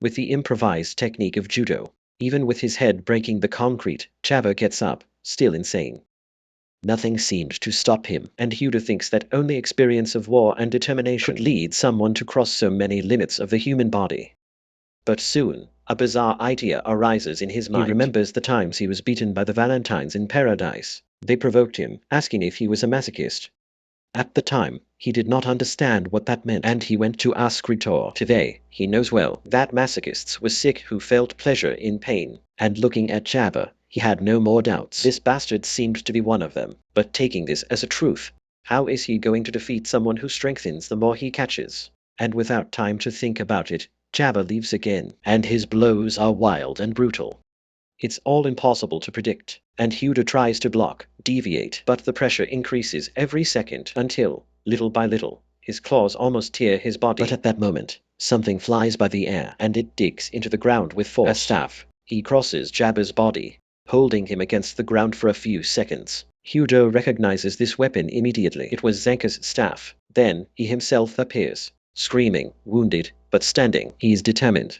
A: With the improvised technique of judo, even with his head breaking the concrete, Jabba gets up, still insane. Nothing seemed to stop him, and Huda thinks that only experience of war and determination could lead someone to cross so many limits of the human body. But soon, a bizarre idea arises in his mind. He remembers the times he was beaten by the Valentines in paradise. They provoked him, asking if he was a masochist. At the time, he did not understand what that meant, and he went to ask Ritor. Today, he knows well that masochists were sick who felt pleasure in pain, and looking at Jabba, he had no more doubts. This bastard seemed to be one of them, but taking this as a truth, how is he going to defeat someone who strengthens the more he catches? And without time to think about it, Jabba leaves again, and his blows are wild and brutal. It's all impossible to predict, and Huda tries to block, deviate, but the pressure increases every second until, little by little, his claws almost tear his body. But at that moment, something flies by the air, and it digs into the ground with force. A staff. He crosses Jabba's body, holding him against the ground for a few seconds. Huda recognizes this weapon immediately. It was Zenka's staff. Then, he himself appears, screaming, wounded, but standing. He is determined,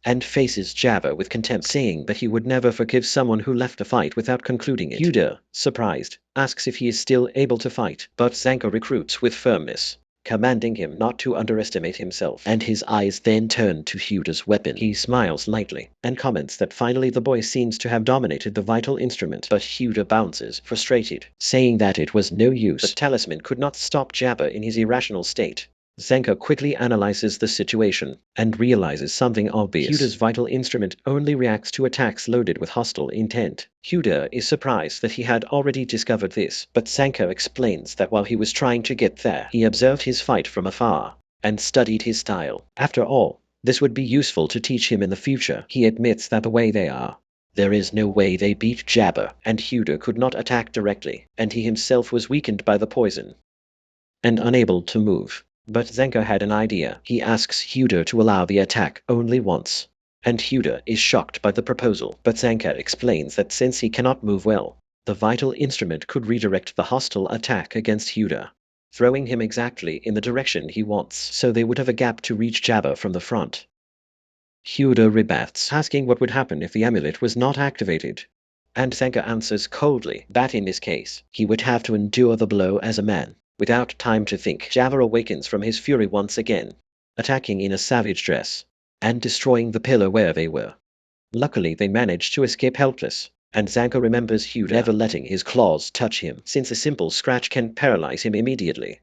A: and faces Jabba with contempt, saying that he would never forgive someone who left a fight without concluding it. Huda, surprised, asks if he is still able to fight, but Zenka recruits with firmness, commanding him not to underestimate himself, and his eyes then turn to Huda's weapon. He smiles lightly, and comments that finally the boy seems to have dominated the vital instrument, but Huda bounces, frustrated, saying that it was no use. The talisman could not stop Jabba in his irrational state. Zenka quickly analyzes the situation, and realizes something obvious. Huda's vital instrument only reacts to attacks loaded with hostile intent. Huda is surprised that he had already discovered this, but Zenka explains that while he was trying to get there, he observed his fight from afar, and studied his style. After all, this would be useful to teach him in the future. He admits that the way they are, there is no way they beat Jabba, and Huda could not attack directly, and he himself was weakened by the poison, and unable to move. But Zenka had an idea. He asks Huda to allow the attack only once, and Huda is shocked by the proposal. But Zenka explains that since he cannot move well, the vital instrument could redirect the hostile attack against Huda, throwing him exactly in the direction he wants, so they would have a gap to reach Jabba from the front. Huda rebuffs, asking what would happen if the amulet was not activated, and Zenka answers coldly that in this case, he would have to endure the blow as a man. Without time to think, Jabba awakens from his fury once again, attacking in a savage dress, and destroying the pillar where they were. Luckily they manage to escape helpless, and Zenka remembers Huda never letting his claws touch him, since a simple scratch can paralyze him immediately.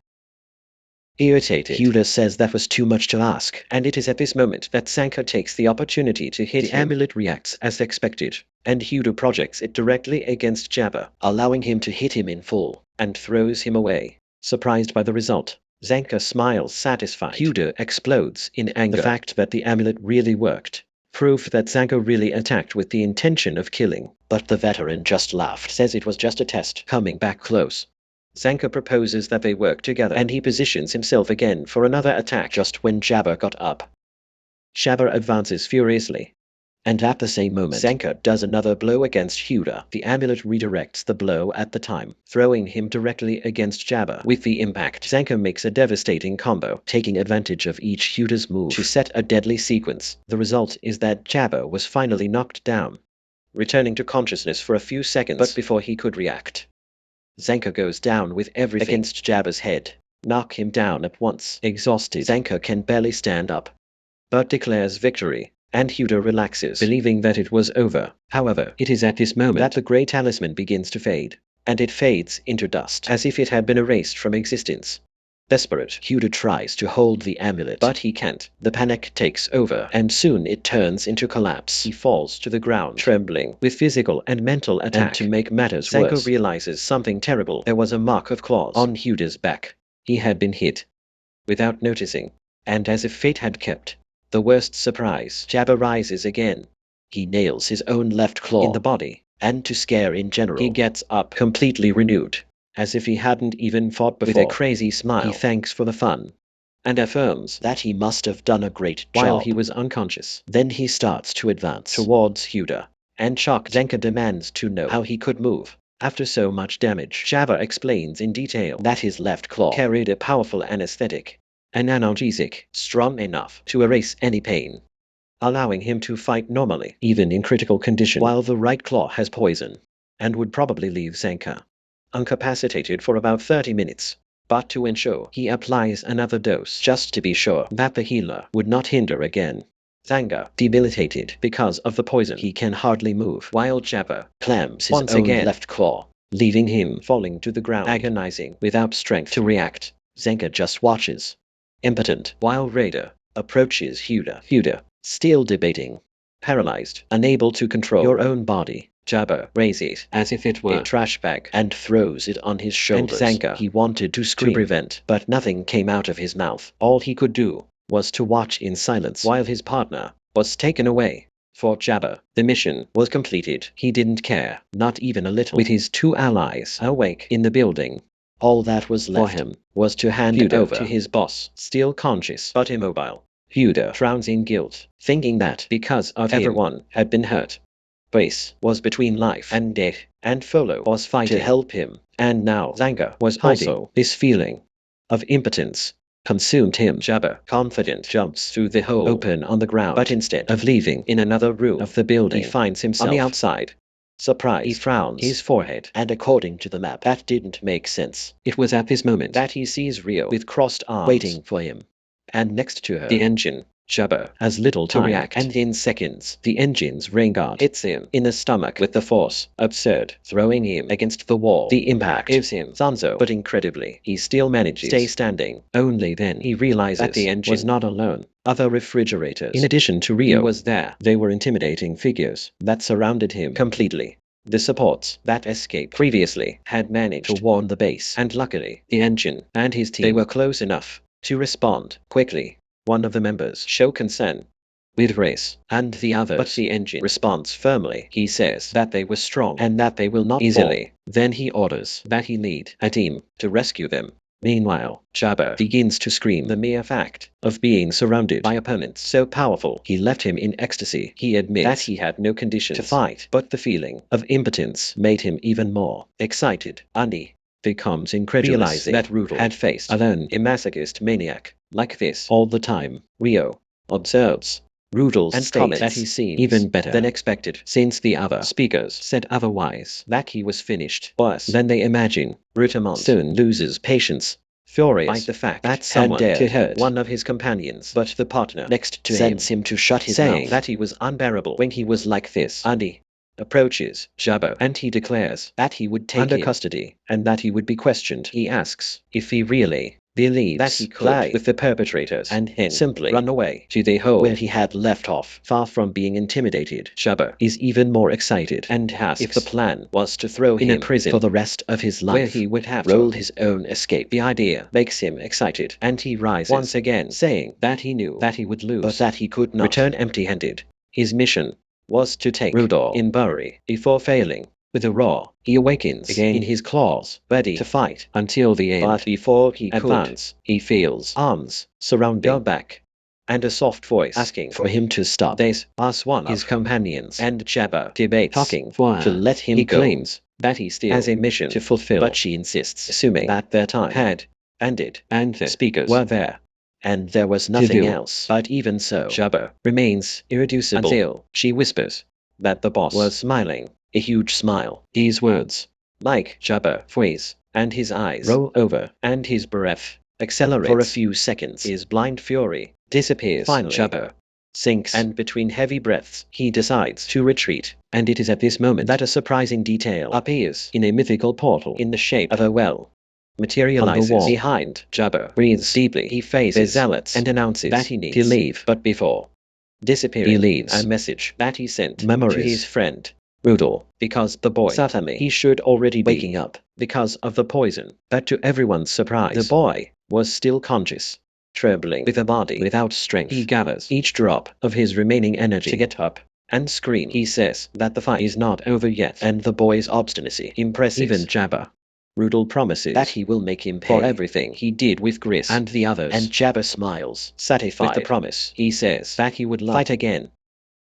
A: Irritated, Huda says that was too much to ask, and it is at this moment that Zenka takes the opportunity to hit him. The amulet reacts as expected, and Huda projects it directly against Jabba, allowing him to hit him in full, and throws him away. Surprised by the result, Zanka smiles satisfied. Hyuda explodes in anger. The fact that the amulet really worked. Proof that Zanka really attacked with the intention of killing. But the veteran just laughed, says it was just a test. Coming back close, Zanka proposes that they work together, and he positions himself again for another attack just when Jabba got up. Jabba advances furiously, and at the same moment Zanka does another blow against Hyuda. The amulet redirects the blow at the time, throwing him directly against Jabba. With the impact, Zanka makes a devastating combo, taking advantage of each Hyuda's move to set a deadly sequence. The result is that Jabba was finally knocked down, returning to consciousness for a few seconds, but before he could react, Zanka goes down with everything against Jabba's head. Knock him down at once. Exhausted, Zanka can barely stand up, but declares victory, and Hyuda relaxes, believing that it was over. However, it is at this moment that the grey talisman begins to fade, and it fades into dust, as if it had been erased from existence. Desperate, Hyuda tries to hold the amulet, but he can't. The panic takes over, and soon it turns into collapse. He falls to the ground, trembling, with physical and mental attack. And to make matters worse, Zanka realizes something terrible. There was a mark of claws on Hyuda's back. He had been hit, without noticing, and as if fate had kept the worst surprise. Jabba rises again. He nails his own left claw in the body, and to scare in general, he gets up completely renewed, as if he hadn't even fought before. With a crazy smile, he thanks for the fun, and affirms that he must have done a great job while he was unconscious. Then he starts to advance towards Hyuda, and shocked, Zanka demands to know how he could move after so much damage. Jabba explains in detail that his left claw carried a powerful anesthetic, an analgesic strong enough to erase any pain, allowing him to fight normally, even in critical condition, while the right claw has poison, and would probably leave Zanka incapacitated for about 30 minutes. But to ensure, he applies another dose, just to be sure that the healer would not hinder again. Zanka, debilitated because of the poison, he can hardly move, while Jabba clamps his own left claw, leaving him falling to the ground, agonizing, without strength to react. Zanka just watches, impotent, while Raider approaches Hyuda. Hyuda, still debating, paralyzed, unable to control your own body. Jabba raises it as if it were a trash bag and throws it on his shoulders. And Zanka, he wanted to scream to prevent, but nothing came out of his mouth. All he could do was to watch in silence while his partner was taken away. For Jabba, the mission was completed. He didn't care, not even a little. With his two allies awake in the building, all that was left for him was to hand Hyuda over to his boss, still conscious but immobile. Hyuda drowns in guilt, thinking that because of everyone had been hurt, Base was between life and death, and Folo was fighting to help him, and now Zanka was hiding. Also, this feeling of impotence consumed him. Jabba, confident, jumps through the hole open on the ground, but instead of leaving in another room of the building, he finds himself on the outside. Surprised, he frowns his forehead, and according to the map, that didn't make sense. It was at this moment that he sees Rio with crossed arms waiting for him, and next to her, the engine. Jabba has little to react, and in seconds, the engine's rain guard hits him in the stomach with the force absurd, throwing him against the wall. The impact gives him Zanzo, but incredibly, he still manages to stay standing. Only then he realizes that the engine was not alone. Other refrigerators, in addition to Rio, was there. They were intimidating figures that surrounded him completely. The supports that escaped previously had managed to warn the base, and luckily, the engine and his team, they were close enough to respond quickly. One of the members show concern with race, and the other, but the engine responds firmly. He says that they were strong and that they will not easily fall. Then he orders that he lead a team to rescue them. Meanwhile, Jabba begins to scream. The mere fact of being surrounded by opponents so powerful he left him in ecstasy. He admits that he had no condition to fight, but the feeling of impotence made him even more excited. Andy becomes incredulous, realizing that Rudel had faced alone a masochist maniac like this all the time. Rio observes Rudel's and comments that he seems even better than expected, since the other speakers said otherwise, that he was finished worse than they imagine. Rutamont soon loses patience, furious by the fact that someone dared to hurt one of his companions, but the partner next to him sends him to shut his mouth, that he was unbearable when he was like this. Andy approaches Jabba, and he declares that he would take him under custody, and that he would be questioned. He asks if he really believed that he could play with the perpetrators and hence simply run away to the hole where he had left off. Far from being intimidated, Chubba is even more excited and asks if the plan was to throw him in a prison for the rest of his life, where he would have rolled his own escape. The idea makes him excited, and he rises once again, saying that he knew that he would lose, but that he could not return empty-handed. His mission was to take Rudolph in Bury. Before failing, with a roar, he awakens again in his claws, ready to fight until the end. But before he advance, he feels arms surrounding her back, and a soft voice asking for him to stop. This was one of his companions, and Chubba debates talking for her to let him go. He claims that he still has a mission to fulfill, but she insists, assuming that their time had ended, and the speakers were there, and there was nothing else. But even so, Chubba remains irreducible until she whispers that the boss was smiling. A huge smile. These words, like Chubba, freeze, and his eyes roll over, and his breath accelerates for a few seconds. His blind fury disappears. Finally, Chubba sinks, and between heavy breaths, he decides to retreat. And it is at this moment that a surprising detail appears in a mythical portal in the shape of a well. Materializes on the wall behind. Chubba breathes deeply. He faces the zealots and announces that he needs to leave. But before disappearing, he leaves a message that he sent to his friend Rudolph, because the boy certainly he should already be waking up because of the poison. But to everyone's surprise, the boy was still conscious, trembling with a body without strength. He gathers each drop of his remaining energy to get up and scream. He says that the fight is not over yet, and the boy's obstinacy impresses even Chubba. Rudolph promises that he will make him pay for everything he did with Gris and the others, and Chubba smiles, satisfied with the promise. He says that he would fight again,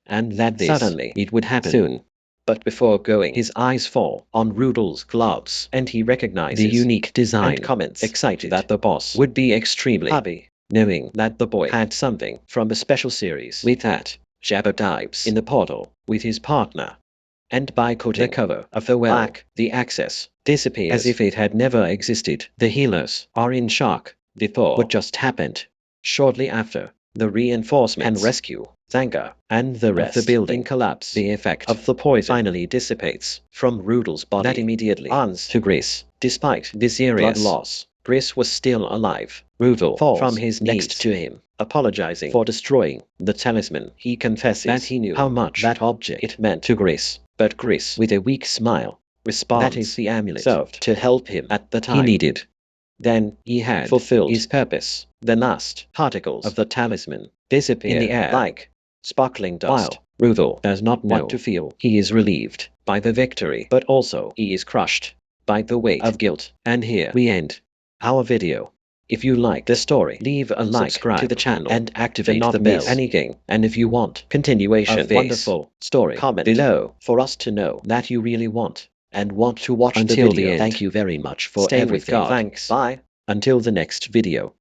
A: and that this suddenly it would happen soon. But before going, his eyes fall on Rudolph's gloves, and he recognizes the unique design and comments, excited that the boss would be extremely happy, knowing that the boy had something from a special series. With that, Chubba dives in the portal with his partner, and by cutting the cover of the well back, the access disappears as if it had never existed. The healers are in shock. They thought what just happened. Shortly after, the reinforcements and rescue Zanga, and the rest of the building collapse. The effect of the poison finally dissipates from Rudolph's body that immediately turns to Gris. Despite the serious blood loss, Gris was still alive. Rudolph falls from his knees next to him, apologizing for destroying the talisman. He confesses that he knew how much that object it meant to Gris, but Gris, with a weak smile, responds that is the amulet served to help him at the time he needed. Then he had fulfilled his purpose. The last particles of the talisman disappear in the air like sparkling dust. While Rudolph does not know what to feel, he is relieved by the victory, but also he is crushed by the weight of guilt. And here we end our video. If you like the story, leave a like, subscribe to the channel, and activate the bell. Anything. And if you want continuation of this wonderful story, comment below for us to know that you really want and want to watch until the end. Thank you very much for everything. Thanks. Bye. Until the next video.